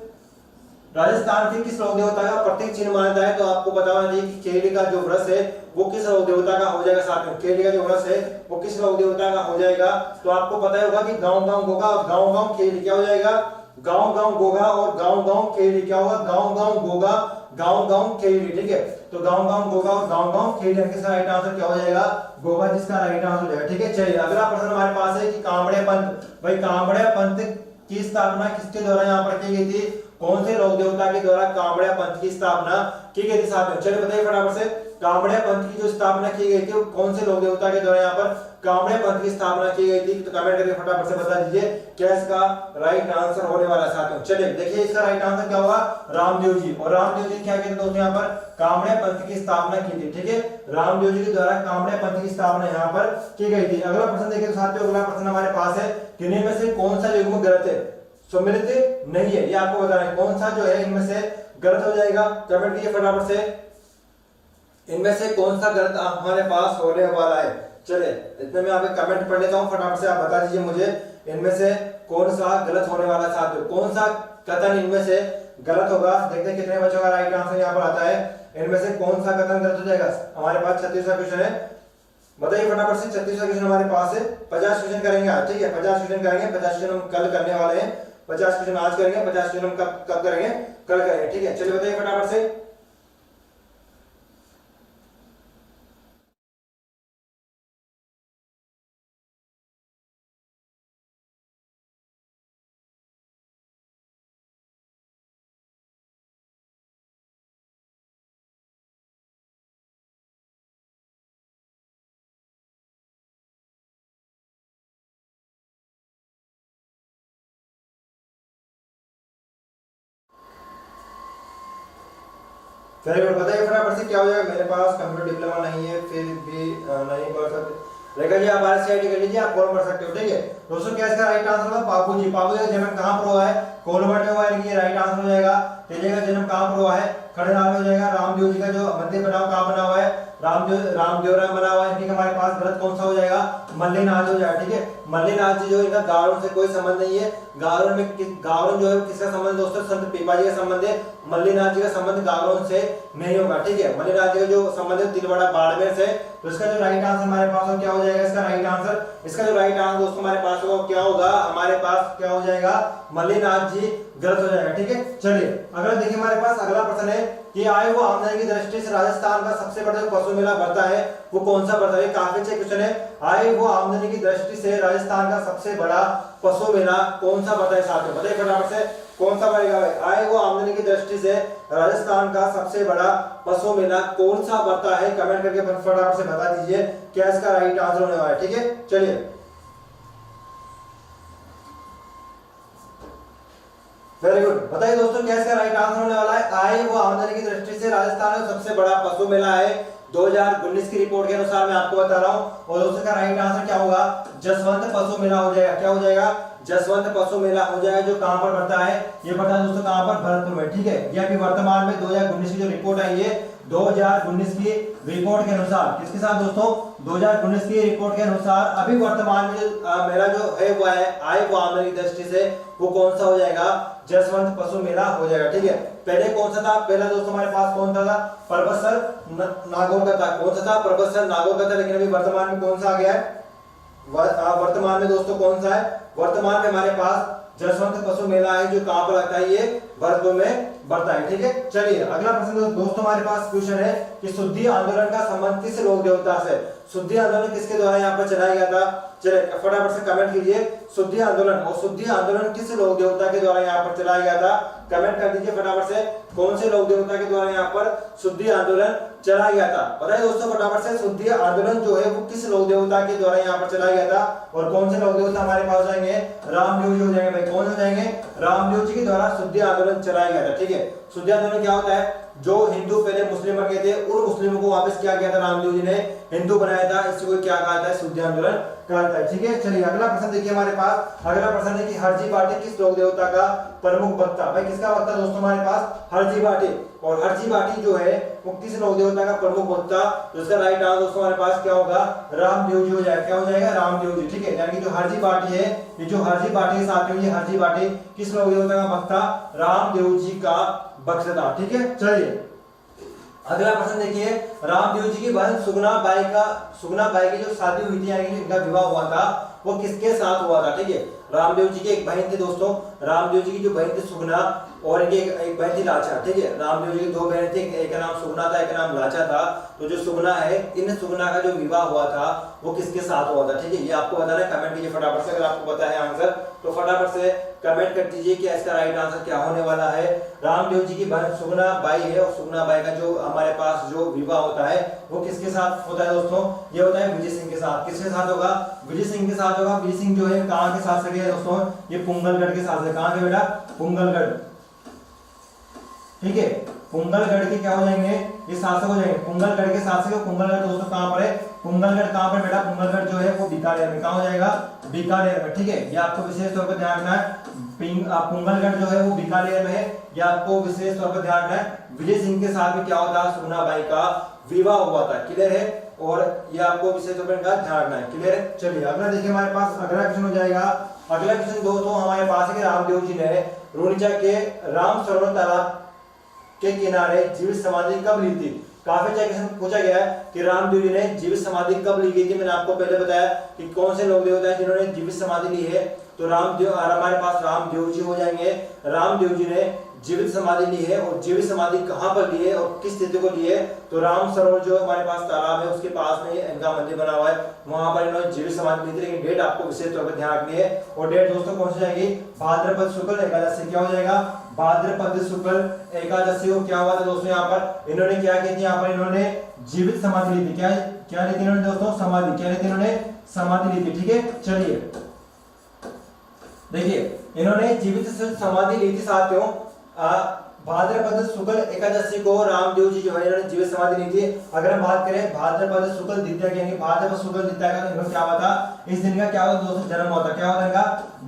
राजस्थान के किस लोक देवता का प्रतीक चिन्ह मानता है, तो आपको पता होना चाहिए कि खेड़ी का जो वृक्ष है वो किस लोक देवता का हो जाएगा। साथ में खेड़ी का जो वृक्ष है वो किस लोक देवता का हो जाएगा, तो आपको पता होगा कि गांव गांव गोगा और गांव गांव खेड़ी क्या हो जाएगा, गांव गांव गोगा और गांव गांव खेड़ी क्या होगा, गांव गांव गोगा गांव गांव खेड़ी। ठीक है, तो गांव गांव गोगा और गांव गांव खेड़ी, इसका राइट आंसर क्या हो जाएगा, गोगा जिसका राइट आंसर हो जाएगा। ठीक है, चलिए अगला प्रश्न हमारे पास है कि कांवड़े पंथ। भाई कांवड़े पंथ की स्थापना किसके द्वारा यहाँ पर की गई थी, कौन से लोक देवता के द्वारा कांवड़िया पंथ की स्थापना की गई थी। साथियों चलिए बताइए फटाफट से, कांबड़े पंथ की जो स्थापना की गई थी वो कौन से लोक देवता के द्वारा यहाँ पर कांबड़े पंथ की स्थापना की गई थी? तो कमेंट करके फटाफट से बता दीजिए क्या इसका राइट आंसर होने वाला है साथियों। चलिए देखिए इसका राइट आंसर क्या होगा, रामदेव जी। और रामदेव जी क्या कहते हैं दोस्तों, यहाँ पर कांबड़े पंथ की स्थापना की थी। ठीक है, रामदेव जी के द्वारा कांबड़े पंथ की स्थापना यहाँ पर की गई थी। अगला प्रश्न देखिए साथियों, अगला प्रश्न हमारे पास है, किन्हीं में से कौन सा युग्म गलत है? सम्मिलित नहीं है, ये आपको बताना है कौन सा जो है इनमें से गलत हो जाएगा। कमेंट कीजिए फटाफट से, इनमें से कौन सा गलत हमारे पास होने वाला है। चलिए इतने में आप एक कमेंट पढ़ लेता हूं, फटाफट से आप बता दीजिए मुझे इनमें से कौन सा गलत होने वाला है साथियों, कौन सा कथन इनमें से गलत होगा। देखते हैं कितने बच्चों का राइट आंसर यहाँ पर आता है, इनमें से कौन सा कथन गलत हो जाएगा। हमारे पास 36वां क्वेश्चन है, बताइए फटाफट से। 36वां क्वेश्चन हमारे पास है, 50 क्वेश्चन करेंगे आज। ठीक है, 50 क्वेश्चन करेंगे, 50 क्वेश्चन हम कल करने वाले हैं। 50 क्वेश्चन आज करेंगे, 50 क्वेश्चन हम कब करेंगे? कल करेंगे। ठीक है, चलिए बताइए फटाफट से। वेरी गुड, बताइए फटाफट से क्या हो जाएगा। मेरे पास कंप्यूटर डिप्लोमा नहीं है, फिर भी नहीं पढ़ सकते। रेखा जी आप आरसीआईटी कर लीजिए, आप फॉर्म भर सकते हो। ठीक है दोस्तों, क्या इसका राइट आंसर होगा? बापू जी। बापू जी का जन्म कहां पर हुआ है? कोलवट में हुआ है, ये राइट आंसर हो जाएगा। तेजे का जन्म कहां पर हुआ है? खड़ेनाल में हो जाएगा। रामदेव जी का जो मंदिर बना कहां बना हुआ है? रामदेवरा बना हुआ है। ठीक है, हमारे पास गलत कौन सा हो जाएगा? मल्लीनाथ हो जाएगा। ठीक है, मल्लीनाथ जी जो इनका गारों से कोई संबंध नहीं है। गारों जो है किसका संबंध दोस्तों? संत पीपा जी का संबंध है। मल्लीनाथ जी का संबंध गारों से नहीं होगा। ठीक है, मल्लीनाथ जी का जो संबंध है तिलवाड़ा बाड़मेर से। तो इसका जो राइट आंसर हमारे पास क्या हो जाएगा? इसका राइट आंसर, इसका जो राइट आंसर दोस्तों हमारे पास होगा क्या होगा? हमारे पास क्या हो जाएगा? मल्लीनाथ जी गलत हो जाएगा। ठीक है, चलिए अगला देखिए हमारे पास अगला प्रश्न है कि आय व आमदनी की दृष्टि से राजस्थान का सबसे बड़ा जो पशु मेला बढ़ता है वो कौन सा बढ़ता है? काफी अच्छा क्वेश्चन है। आय व आमदनी की दृष्टि से राजस्थान का सबसे बड़ा पशु मेला कौन सा बढ़ता है साथियों? बताइए फटाफट से कौन सा बढ़ेगा भाई? आय व आमदनी की दृष्टि से राजस्थान का सबसे बड़ा पशु मेला कौन सा बढ़ता है? कमेंट करके फटाफट से बता दीजिए क्या इसका राइट आंसर होने वाला है। ठीक है, चलिए वेरी गुड, बताइए दोस्तों क्या इसका राइट आंसर होने वाला है? आय व आमदनी की दृष्टि से राजस्थान का सबसे बड़ा पशु मेला है 2019 की रिपोर्ट के अनुसार मैं आपको बता रहा हूं। और दोस्तों का राइट आंसर क्या होगा? जसवंत पशु मेला हो जाएगा। क्या हो जाएगा? जसवंत पशु मेला हो जाएगा, जो कहां पर बढ़ता है? ये बढ़ता है दोस्तों कहां पर? भरतपुर में। ठीक है, ये अभी वर्तमान में 2019 की जो रिपोर्ट आई है 2019 की रिपोर्ट के अनुसार, किसके साथ दोस्तों? 2019 की रिपोर्ट के अनुसार अभी वर्तमान में जो मेला जो है वो है आय व आमदनी की दृष्टि से वो कौन सा हो जाएगा? जसवंत पशु मेला हो जाएगा। ठीक है, पहले कौन सा था? पहला दोस्तों हमारे पास कौन था? परबतसर नागौर का था। कौन सा था? परबतसर नागौर का था। लेकिन अभी वर्तमान में कौन सा आ गया है? वर्तमान में दोस्तों कौन सा है? वर्तमान में हमारे पास जसवंत पशु मेला है, जो कहां पर लगता है? ये भरतपुर में बढ़ता है। ठीक है, चलिए अगला प्रश्न दोस्तों हमारे पास क्वेश्चन है कि शुद्धि आंदोलन का संबंध किस लोक देवता से? शुद्धि आंदोलन किसके द्वारा यहाँ पर चलाया गया था? चलिए फटाफट से कमेंट कीजिए शुद्धि आंदोलन, और शुद्धि आंदोलन किस लोक देवता के द्वारा यहाँ पर चलाया गया था? कमेंट कर दीजिए फटाफट से कौन से लोक देवता के द्वारा यहाँ पर शुद्धि आंदोलन चलाया गया था। बताइए दोस्तों फटाफट से शुद्धि आंदोलन जो है वो किस लोक देवता के द्वारा यहाँ पर चलाया गया था? और कौन से लोक देवता हमारे पास जाएंगे? रामदेव जी हो जाएंगे भाई। कौन हो जाएंगे? रामदेव जी के द्वारा शुद्धि आंदोलन चलाया गया था। ठीक है, शुद्धि आंदोलन क्या होता है? जो हिंदू पहले मुस्लिम बन गए थे उन मुस्लिमों को वापस क्या किया था? रामदेव जी ने हिंदू बनाया था। इसको क्या कहा था? शुद्धि आंदोलन कहा था। ठीक है, चलिए अगला प्रश्न देखिए हमारे पास। अगला प्रश्न है कि हरजी बाटी किस लोक देवता का प्रमुख वक्ता? भाई किसका वक्ता दोस्तों हमारे पास? हरजी बाटी। और हरजी बाटी जो है वो किस लोक देवता का प्रमुख वक्ता? तो इसका राइट आंसर दोस्तों हमारे पास क्या होगा? रामदेव जी हो जाएगा। क्या हो जाएगा? रामदेव जी। ठीक है, यानी कि जो हरजी बाटी है, ये जो हरजी बाटी के साथ में ये हरजी बाटी किस लोक देवता का वक्ता? रामदेव जी का वक्ता था। ठीक है, चलिए अगला प्रश्न देखिए। रामदेव जी की बहन सुगना बाई की जो शादी हुई थी, यानी इनका विवाह हुआ था, वो किसके साथ हुआ था, ठीक है। रामदेव जी की एक बहन थी दोस्तों, रामदेव जी की जो बहन थी सुगना और इनकी एक बहन थी लाचा, ठीक है। रामदेव जी की 2 बहन थी, एक का नाम सुगना था, एक का नाम लाचा था। तो जो सुगना है, इन सुगना का जो विवाह हुआ था वो किसके साथ हुआ था, ठीक है। ये आपको बताना है, कमेंट कीजिए फटाफट से। अगर आपको पता है आंसर तो फटाफट से कमेंट कर दीजिए कि इसका राइट आंसर क्या होने वाला है। रामदेव जी की बहन सुगना बाई है और सुगना बाई का जो हमारे पास जो विवाह होता है वो किसके साथ होता है दोस्तों, ये होता है विजय सिंह के साथ। किसके साथ होगा, विजय सिंह के साथ होगा। विजय सिंह जो है कहां के साथ सगे है दोस्तों, ये पुंगलगढ़ के साथ है। कहां के बेटा, पुंगलगढ़, ठीक है। पुंगलगढ़ के क्या हो जाएंगे, ये शासक हो जाएंगे, पुंगलगढ़ के शासक। पुंगलगढ़ दोस्तों कहां पर है, पुंगलगढ़ कहां पर बेटा, पुंगलगढ़ जो है वो बीकानेर में, कहां हो जाएगा, बीकानेर में, ठीक है। ये आपको विशेष तौर पर ध्यान रखना है, पुंगलगढ़ जो है वो बीकानेर में है, ये आपको विशेष तौर पर ध्यान रखना है। विजय सिंह के साथ में क्या होता है, सुगनाबाई का विवाह हुआ था, क्लियर है। और ये आपको विशेष तौर पर ध्यान रखना है, क्लियर है। चलिए अगला देखिए हमारे पास, अगला क्वेश्चन हो जाएगा। अगला क्वेश्चन दोस्तों हमारे पास है कि रामदेव जी ने रूणीचा के राम सरोवर तालाब के किनारे जीवित समाधि कब ली थी। काफी अच्छा क्वेश्चन पूछा गया है कि रामदेव जी ने जीवित समाधि कब ली गई थी। मैंने आपको पहले बताया कि कौन से लोग होते हैं जिन्होंने जीवित समाधि ली है। तो रामदेव, हमारे पास रामदेव जी हो जाएंगे। रामदेव जी ने जीवित समाधि ली है, और जीवित समाधि कहां पर ली है और किस तिथि को ली है, तो राम सरोवर जो हमारे पास तालाब है उसके पास में इनका मंदिर बना हुआ है, वहां पर इन्होंने जीवित समाधि ली थी। लेकिन डेट आपको विशेष तौर पर ध्यान रखनी है, और डेट दोस्तों कौन सी जाएगी, भाद्रपद शुक्ल एकादशी। क्या हो जाएगा, भाद्रपद शुक्ल एकादशी को क्या हुआ था दोस्तों, यहाँ पर इन्होंने क्या की थी, यहाँ पर इन्होंने जीवित समाधि ली थी। क्या क्या ली थी इन्होंने दोस्तों, समाधि। क्या ली थी इन्होंने, समाधि ली थी, ठीक है। चलिए देखिए इन्होंने जीवित समाधि ली थी साथियों, भाद्रपद शुक्ल एकादशी को रामदेव जी जो है इन्होंने जीवित समाधि ली थी। अगर हम बात करें भाद्रपद शुक्ल द्वितीया की, भाद्रपद शुक्ल द्वितीया का इनको क्या हुआ था, इस दिन का क्या हुआ दोस्तों, जन्म हुआ था। क्या हुआ था इनका,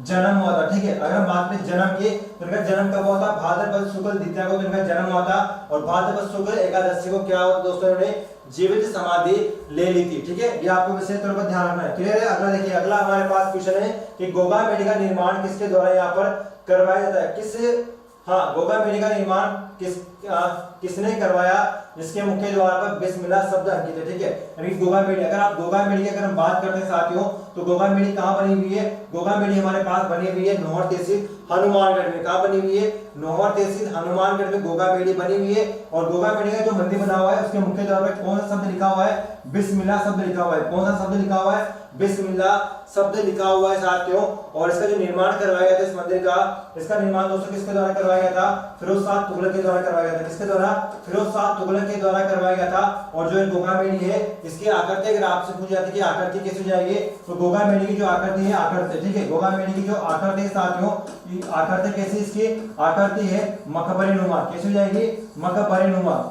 जन्म हुआ था, ठीक है। अगर हम बात करें जन्म की, तो इनका जन्म कब हुआ था, भाद्रपद शुक्ल द्वितीया को इनका जन्म हुआ था, और भाद्रपद शुक्ल एकादशी को क्या हुआ दोस्तों, इन्होंने जीवित समाधि ले ली थी, ठीक है। ये आपको विशेष तौर पर ध्यान रखना है, क्लियर है। अगला देखिए, अगला हमारे पास क्वेश्चन है कि गोगा मेडी का निर्माण किसके द्वारा यहाँ पर करवाया जाता है, किस, हाँ, गोगा मेडी का निर्माण किसने करवाया, जिसके मुख्य द्वार पर बिस्मिल्लाह शब्द अंकित है, ठीक है। यानी गोगा मेडी, अगर आप गोगा मेडी की अगर हम बात करते हैं साथियों, तो गोगा मेडी कहाँ बनी हुई है, गोगा मेडी हमारे पास बनी हुई है नौहर तहसील हनुमानगढ़ में। कहाँ बनी हुई है, नौहर तहसील हनुमानगढ़ में गोगा मेडी बनी हुई है। और गोगा मेडी का जो मंदिर बना हुआ है उसके मुख्य द्वार पर कौन सा शब्द लिखा हुआ है, बिस्मिल्लाह शब्द लिखा हुआ है। कौन सा शब्द लिखा हुआ है, बिस्मिल्लाह शब्द लिखा हुआ है साथियों। और इसका जो निर्माण करवाया गया था इस मंदिर का, इसका निर्माण दोस्तों किसके द्वारा करवाया गया था, फिरोज शाह तुगलक के द्वारा करवाया गया था। किसके द्वारा, फिरोज शाह तुगलक के द्वारा करवाया गया था। और जो गोगा मेडी है इसकी आकृति अगर आपसे पूछी जाती है कि आकृति कैसे जाएगी, तो गोगा मेडी की जो आकृति है, आकृति, ठीक है, गोगा मेडी की जो आकृति है साथियों, आकृति कैसी, इसकी आकृति है मकबरे नुमा। कैसे हो जाएगी, मकबरे नुमा।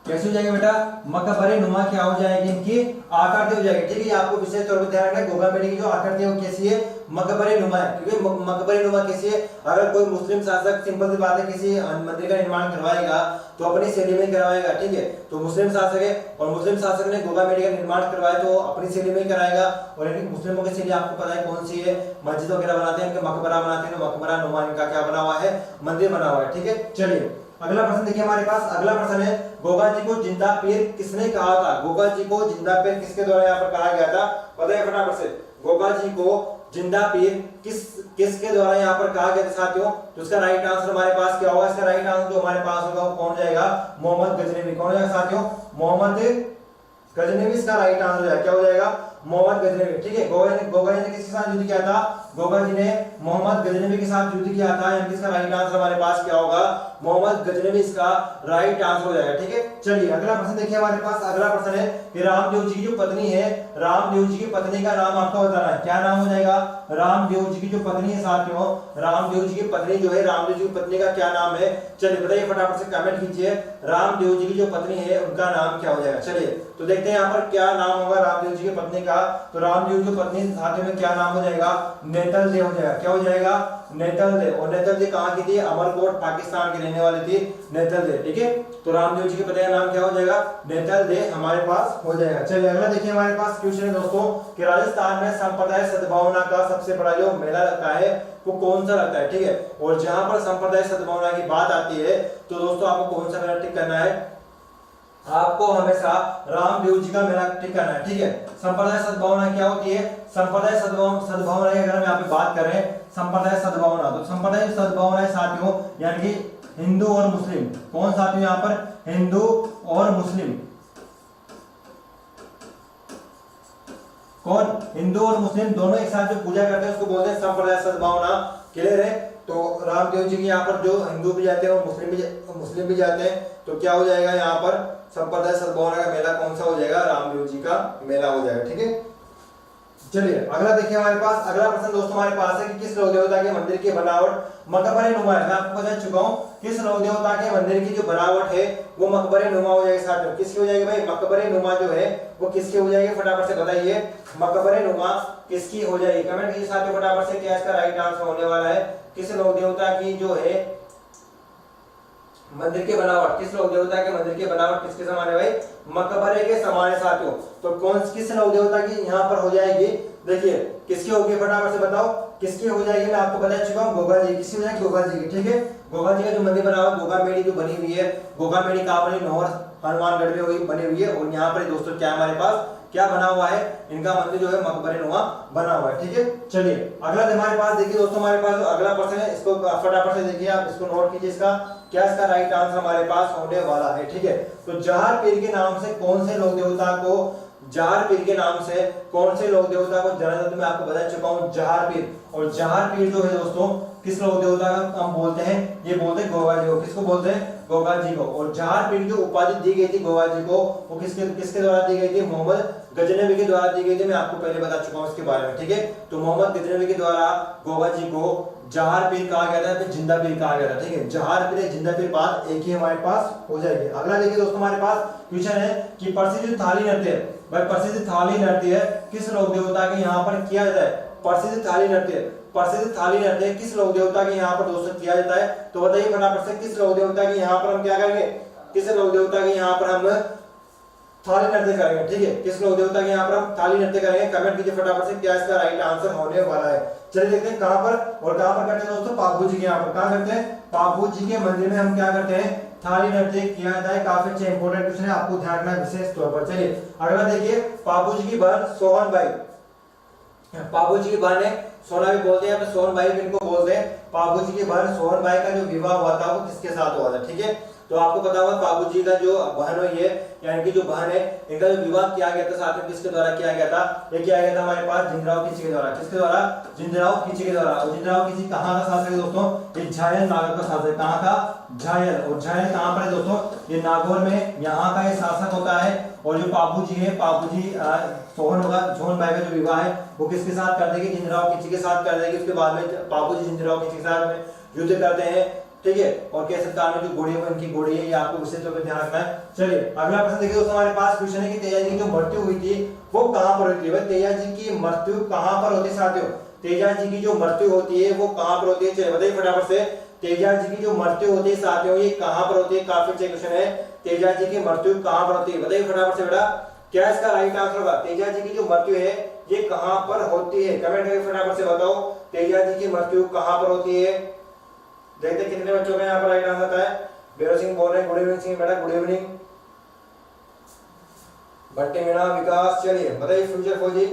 कैसे हो जाएगी बेटा, मकबरे नुमा क्या हो जाएगी, इनकी आकृति हो जाएगी, ठीक है। ये आपको विशेष तौर पर ध्यान रखना है, गोगा मेडी की जो आकृति है वो कैसी है, मकबरे नुमा है। क्योंकि मकबरे नुमा कैसी है, अगर कोई मुस्लिम शासक, सिंपल सी बात है, किसी मंदिर का निर्माण करवाएगा तो अपनी शैली में करवाएगा, ठीक है। तो मुस्लिम शासक है और मुस्लिम शासक ने गोगा मेडी का निर्माण करवाया तो अपनी शैली में कराएगा। और इनकी मुस्लिमों की शैली आपको पता है कौन सी है, मस्जिद वगैरह बनाते हैं, इनके मकबरा बनाते हैं, मकबरा नुमा इनका क्या बना हुआ है, मंदिर बना हुआ है, ठीक है। चलिए अगला प्रश्न देखिए हमारे पास, अगला प्रश्न है गोगा जी को जिंदा पीर किसने कहा था। गोगा जी को जिंदा पीर किसके द्वारा यहाँ पर कहा गया था, बताइए फटाफट से। गोगा जी को जिंदा पीर किसके द्वारा यहाँ पर कहा गया था साथियों, तो इसका राइट आंसर हमारे पास क्या होगा, इसका राइट आंसर जो हमारे पास होगा वो कौन जाएगा, मोहम्मद गजनवी। कौन जाएगा साथियों, मोहम्मद गजनवी इसका राइट आंसर हो जाएगा। क्या हो जाएगा, मोहम्मद गजनवी, ठीक है। गोगा जी ने किसके साथ युद्ध किया था, गोगा जी ने मोहम्मद गजनवी के साथ युद्ध किया था, यानी इसका राइट आंसर हमारे पास क्या होगा, मोहम्मद गजनवी इसका राइट आंसर हो जाएगा, ठीक है। चलिए अगला प्रश्न देखिए हमारे पास, अगला प्रश्न है कि रामदेव जी की जो पत्नी है, रामदेव जी की पत्नी का नाम आपको बताना है। क्या नाम हो जाएगा, रामदेव जी की जो पत्नी है साथियों, रामदेव जी की पत्नी जो है, रामदेव जी की पत्नी का क्या नाम है, चलिए बताइए फटाफट से कमेंट कीजिए। रामदेव जी की जो पत्नी है उनका नाम क्या हो जाएगा। चलिए तो देखते हैं यहाँ पर क्या नाम होगा रामदेव जी की पत्नी का। तो रामदेव जी की पत्नी साथियों में क्या नाम हो जाएगा, नेतल दे हो जाएगा। क्या हो जाएगा, नेतल दे। और नेतल दे कहाँ की थी, अमरकोट पाकिस्तान की रहने वाली थी नेतल दे, ठीक है। तो रामदेव जी के पति का नाम क्या हो जाएगा, नेतल दे हमारे पास हो जाएगा। चलिए अगला देखिए हमारे पास क्वेश्चन है दोस्तों कि राजस्थान में संप्रदाय सद्भावना का सबसे बड़ा जो मेला लगता है वो कौन सा लगता है, ठीक है। और जहां पर संप्रदाय सद्भावना की बात आती है तो दोस्तों आपको कौन सा मेला टिक करना है, आपको हमेशा रामदेव जी का मेला टिक करना है, ठीक है। संप्रदाय सद्भावना क्या होती है? संप्रदाय सद्भावना की अगर हम यहाँ पे बात करें संप्रदाय सद्भावना, तो संप्रदाय सद्भावना साथियों यानी कि हिंदू और मुस्लिम, कौन साथियों यहाँ पर? हिंदू और मुस्लिम, कौन? हिंदू और मुस्लिम दोनों एक साथ जो पूजा करते हैं उसको बोलते हैं संप्रदाय सद्भावना। क्लियर है? तो रामदेव जी के यहाँ पर जो हिंदू भी जाते हैं और मुस्लिम भी जाते हैं, तो क्या हो जाएगा यहाँ पर? संप्रदाय सद्भावना का मेला कौन सा हो जाएगा? रामदेव जी का मेला हो जाएगा, ठीक है। चलिए अगला देखिए हमारे पास, अगला प्रश्न दोस्तों हमारे पास है कि किस लोक देवता के मंदिर की बनावट मकबरे नुमा है? मैं आपको बता चुका हूँ किस लोक देवता के मंदिर की जो बनावट है वो मकबरे नुमा हो जाएगी साथियों। किसकी हो जाएगी भाई? मकबरे नुमा जो है वो किसकी हो जाएगी? फटाफट से बताइए, मकबरे नुमा किसकी हो जाएगी? कमेंट कीजिए साथियों फटाफट से, क्या इसका राइट आंसर होने वाला है? किस लोक देवता की जो है मंदिर की बनावट, किस लोक देवता के मंदिर की बनावट किसके समान है भाई? मकबरे के समान है साथियों। तो कौन किस लोक देवता की यहाँ पर हो जाएगी? देखिए किसकी होगी फटाफट से बताओ, किसकी हो जाएगी? मैं आपको बता चुका हूँ गोगा जी, किसकी हो जाएगी? गोगा जी की, ठीक है। गोगा जी का जो मंदिर बना हुआ गोगा मेड़ी जो बनी हुई है, गोगा मेड़ी कहाँ बनी? नौहर हनुमानगढ़ में बनी हुई है। और यहाँ पर दोस्तों क्या हमारे पास क्या बना हुआ है? इनका मंदिर जो है मकबरे नुमा बना हुआ है, ठीक है। चलिए अगला हमारे पास देखिए दोस्तों, हमारे पास अगला प्रश्न है, इसको फटाफट से देखिए, आप इसको नोट कीजिए, इसका क्या इसका राइट आंसर हमारे पास होने वाला है, ठीक है। तो जहार पीर के नाम से कौन से लोक देवता को, जहार पीर के नाम से कौन से लोक देवता को जाना जाता है? मैं आपको बता चुका हूँ जहार पीर। और जहार पीर जो है दोस्तों किस लोक देवता का हम बोलते हैं? ये बोलते हैं गोगा जी को। किसको बोलते हैं? गोगा जी को। और जहार पीर जो उपाधि दी गई थी गोगा जी को वो किसके द्वारा दी गई थी? मोहम्मद गजनवी के द्वारा दी गई थी। मैं आपको पहले बता चुका हूँ इसके बारे में, ठीक है। तो मोहम्मद गजनवी के द्वारा गोगा जी को जहार पीर कहा गया था, फिर जिंदा पीर कहा गया था, ठीक है। जहार पीर जिंदा पीर बात एक ही हमारे पास हो जाएगी। अगला देखिए दोस्तों हमारे पास क्वेश्चन है कि प्रसिद्ध थाली नृत्य, भाई प्रसिद्ध थाली नृत्य किस लोक देवता के यहाँ पर किया जाता है? प्रसिद्ध थाली नृत्य, प्रसिद्ध थाली नृत्य किस लोक देवता के यहाँ पर दोस्तों किया जाता है? तो बताइए फटाफट से किस लोक देवता के यहाँ पर हम क्या करेंगे? किस लोक देवता के यहाँ पर हम थाली नृत्य करेंगे, ठीक है। किस लोक देवता के यहाँ पर हम थाली नृत्य करेंगे? कमेंट कीजिए फटाफट से, क्या इसका राइट आंसर होने वाला है। चलिए देखते हैं कहां पर और कहां पर करते हैं दोस्तों? पापू जी के यहाँ पर। कहां करते हैं? पापू जी के मंदिर में हम क्या करते हैं? थाली नृत्य किया जाता है। काफी अच्छा इंपॉर्टेंट क्वेश्चन है, आपको ध्यान रखना विशेष तौर पर। चलिए अगला देखिए, पापू जी की बहन सोहनबाई, पापू जी की बहन है सोना भी बोलते हैं, सोहनबाई भी इनको बोलते हैं। पापू जी की बहन सोहनबाई का जो विवाह हुआ था वो किसके साथ हुआ था, ठीक है। तो आपको पता होगा पापू जी का जो बहन हुई है यानी कि जो बहन है इनका जो विवाह किया गया था साथ में किसके द्वारा किया गया था? ये किया गया था हमारे पास जिंदराव खींची के द्वारा। किसके द्वारा? जिंदराव खींची के द्वारा। और जिंदराव खींची कहाँ का शासक है दोस्तों? ये झायल नागौर का शासक। कहाँ का? झायल। और झायल कहाँ पर है दोस्तों? ये नागौर में, यहाँ का ये शासक होता है। और जो पापू जी है, पापू जी सोहनबाई का जो विवाह है वो किसके साथ कर देगी? जिंदराव खींची के साथ कर देगी। उसके बाद में पापू जी जिंदराव खींची के साथ युद्ध करते हैं, ठीक है। और केसर काल में जो घोड़ी है उनकी घोड़ी है, ये आपको विशेष तौर पर ध्यान रखना है। चलिए अगला प्रश्न देखिए दोस्तों, हमारे पास क्वेश्चन है कि तेजा जी की जो मृत्यु हुई थी वो कहां पर हुई थी? भाई तेजा जी की मृत्यु कहां पर होती है साथियों? तेजा जी की जो मृत्यु होती है वो कहां पर होती है? चलिए बताइए फटाफट से, तेजा जी की जो मृत्यु होती है साथियों ये कहां पर होती है? काफी अच्छा क्वेश्चन है, तेजा जी की मृत्यु कहां पर होती है? बताइए फटाफट से बेटा, क्या इसका राइट आंसर होगा? तेजा जी की जो मृत्यु है ये कहां पर होती है? कमेंट करके फटाफट से बताओ, तेजा जी की मृत्यु कहां पर होती है? देखते कितने बच्चों का यहाँ पर राइट आंसर है। बेरो सिंह बोल रहे हैं, गुड इवनिंग सिंह बेटा, गुड इवनिंग। भट्टी मीना विकास, चलिए बताइए फ्यूचर फौजी।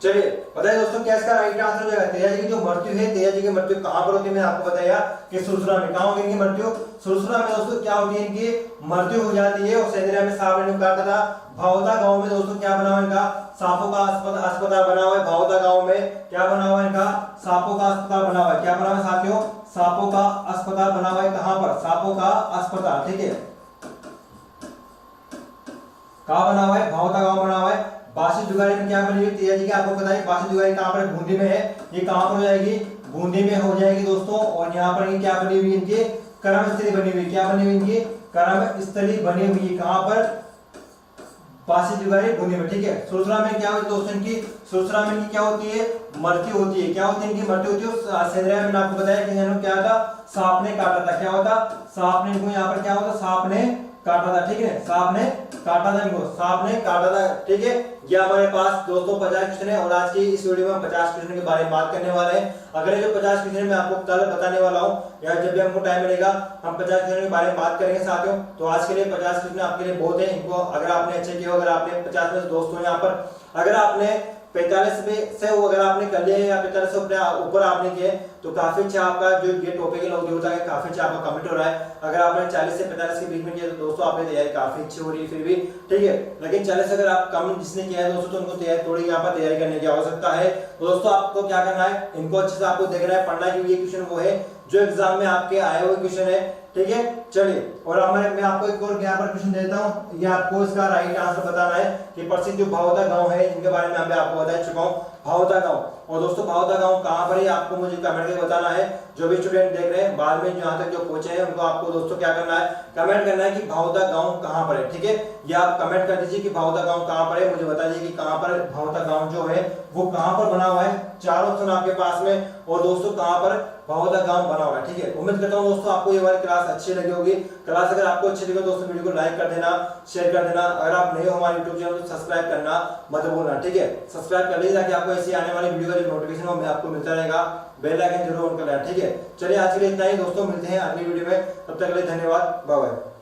चलिए बताइए दोस्तों, क्या इसका राइट आंसर हो जाएगा? तेजा जी की जो मृत्यु है, तेजा जी की मृत्यु कहां पर होती है? मैंने आपको बताया कि सुरसुरा में। कहां होगी इनकी मृत्यु? सुरसुरा में दोस्तों क्या होती है? इनकी मृत्यु हो जाती है। और सेंद्रिया में सांप ने काटा था। भावता गांव में दोस्तों क्या बना हुआ इनका? सांपों का अस्पताल बना हुआ है। भावता गांव में क्या बना हुआ है इनका? सांपों का अस्पताल बना हुआ है। क्या बना हुआ है साथियों? सांपों का अस्पताल बना हुआ है। कहां पर? सांपों का अस्पताल, ठीक है। कहां बना हुआ है? भावता गांव बना हुआ है। बासी जुगाड़ी में क्या बनी हुई? तेजा जी की आपको पता है बासी जुगाड़ी कहां पर है? बूंदी में है। ये कहां पर हो जाएगी? बूंदी में हो जाएगी दोस्तों। और यहाँ पर ये क्या बनी हुई? इनकी कर्मस्थली बनी हुई। क्या बनी हुई? इनकी कर्मस्थली बनी हुई। कहां पर? बासी जुगाड़ी बूंदी में, ठीक है। सुरसुरा में क्या होती है दोस्तों इनकी? सुरसुरा में इनकी क्या होती है? मृत्यु होती है। क्या होती है इनकी? मृत्यु होती है। सेंद्रिया में आपको बताया कि क्या था? सांप ने काटा था। क्या होता? सांप ने इनको यहाँ पर क्या होता? सांप ने काटा था, ठीक है, सांप ने काटा था इनको, सांप ने काटा था, ठीक है। ये हमारे पास दोस्तों 50 क्वेश्चन है और आज की इस वीडियो में हम 50 क्वेश्चन के बारे में बात करने वाले हैं। अगले जो 50 क्वेश्चन मैं आपको कल बताने वाला हूं या जब भी हमको टाइम मिलेगा हम 50 क्वेश्चन के बारे में बात करेंगे साथियों। तो आज के लिए 50 क्वेश्चन आपके लिए बहुत है, इनको अगर आपने अच्छे किए, अगर आपने 50 में से दोस्तों यहाँ पर अगर आपने 45 में से अगर आपने कर लिए या 45 से ऊपर आपने किए तो काफी अच्छा आपका जो ये टॉपिक है लोग होता है, काफी अच्छा आपका कमेंट हो रहा है। अगर आपने 40 से 45 के बीच में किया तो दोस्तों आपकी तैयारी काफी अच्छी हो रही है फिर भी, ठीक है। लेकिन 40 अगर आप कम जिसने किया है दोस्तों तो उनको तैयारी थोड़ी यहाँ पर तैयारी करने की आवश्यकता है। तो दोस्तों आपको क्या करना है, इनको अच्छे से आपको देखना है, पढ़ना है, क्योंकि ये क्वेश्चन वो है जो एग्जाम में आपके आए हुए क्वेश्चन है, ठीक है। चलिए और अब मैं आपको एक और यहाँ पर क्वेश्चन देता हूँ, ये आपको इसका राइट आंसर बताना है कि प्रसिद्ध जो भावता गांव है इनके बारे में मैं आपको बता चुका हूँ, भावता गांव। और दोस्तों भावता गांव कहाँ पर है आपको मुझे कमेंट करके बताना है। जो भी स्टूडेंट देख रहे हैं बाद में जहाँ तक जो पहुंचे हैं उनको आपको दोस्तों क्या करना है, कमेंट करना है कि भावता गांव कहाँ पर है, ठीक है। या आप कमेंट कर दीजिए कि भावता गांव कहाँ पर है, मुझे बता दीजिए कि कहाँ पर भावता गांव जो है वो कहाँ पर बना हुआ है। 4 ऑप्शन आपके पास में और दोस्तों कहाँ पर भावता गांव बना हुआ है, ठीक है। उम्मीद करता हूँ दोस्तों आपको ये वाली क्लास अच्छी लगी होगी। क्लास अगर आपको अच्छी लगी दोस्तों वीडियो को लाइक कर देना, शेयर कर देना। अगर आप नए हो हमारे यूट्यूब चैनल तो सब्सक्राइब करना मत भूलना, ठीक है। सब्सक्राइब कर लीजिए ताकि आपको ऐसी आने वाली वीडियो का जो नोटिफिकेशन हो आपको मिलता रहेगा। बेल आइकन जरूर ऑन कर लेना, ठीक है। चलिए आज के लिए इतना ही दोस्तों, मिलते हैं अगली वीडियो में, तब तक के लिए धन्यवाद, बाय बाय।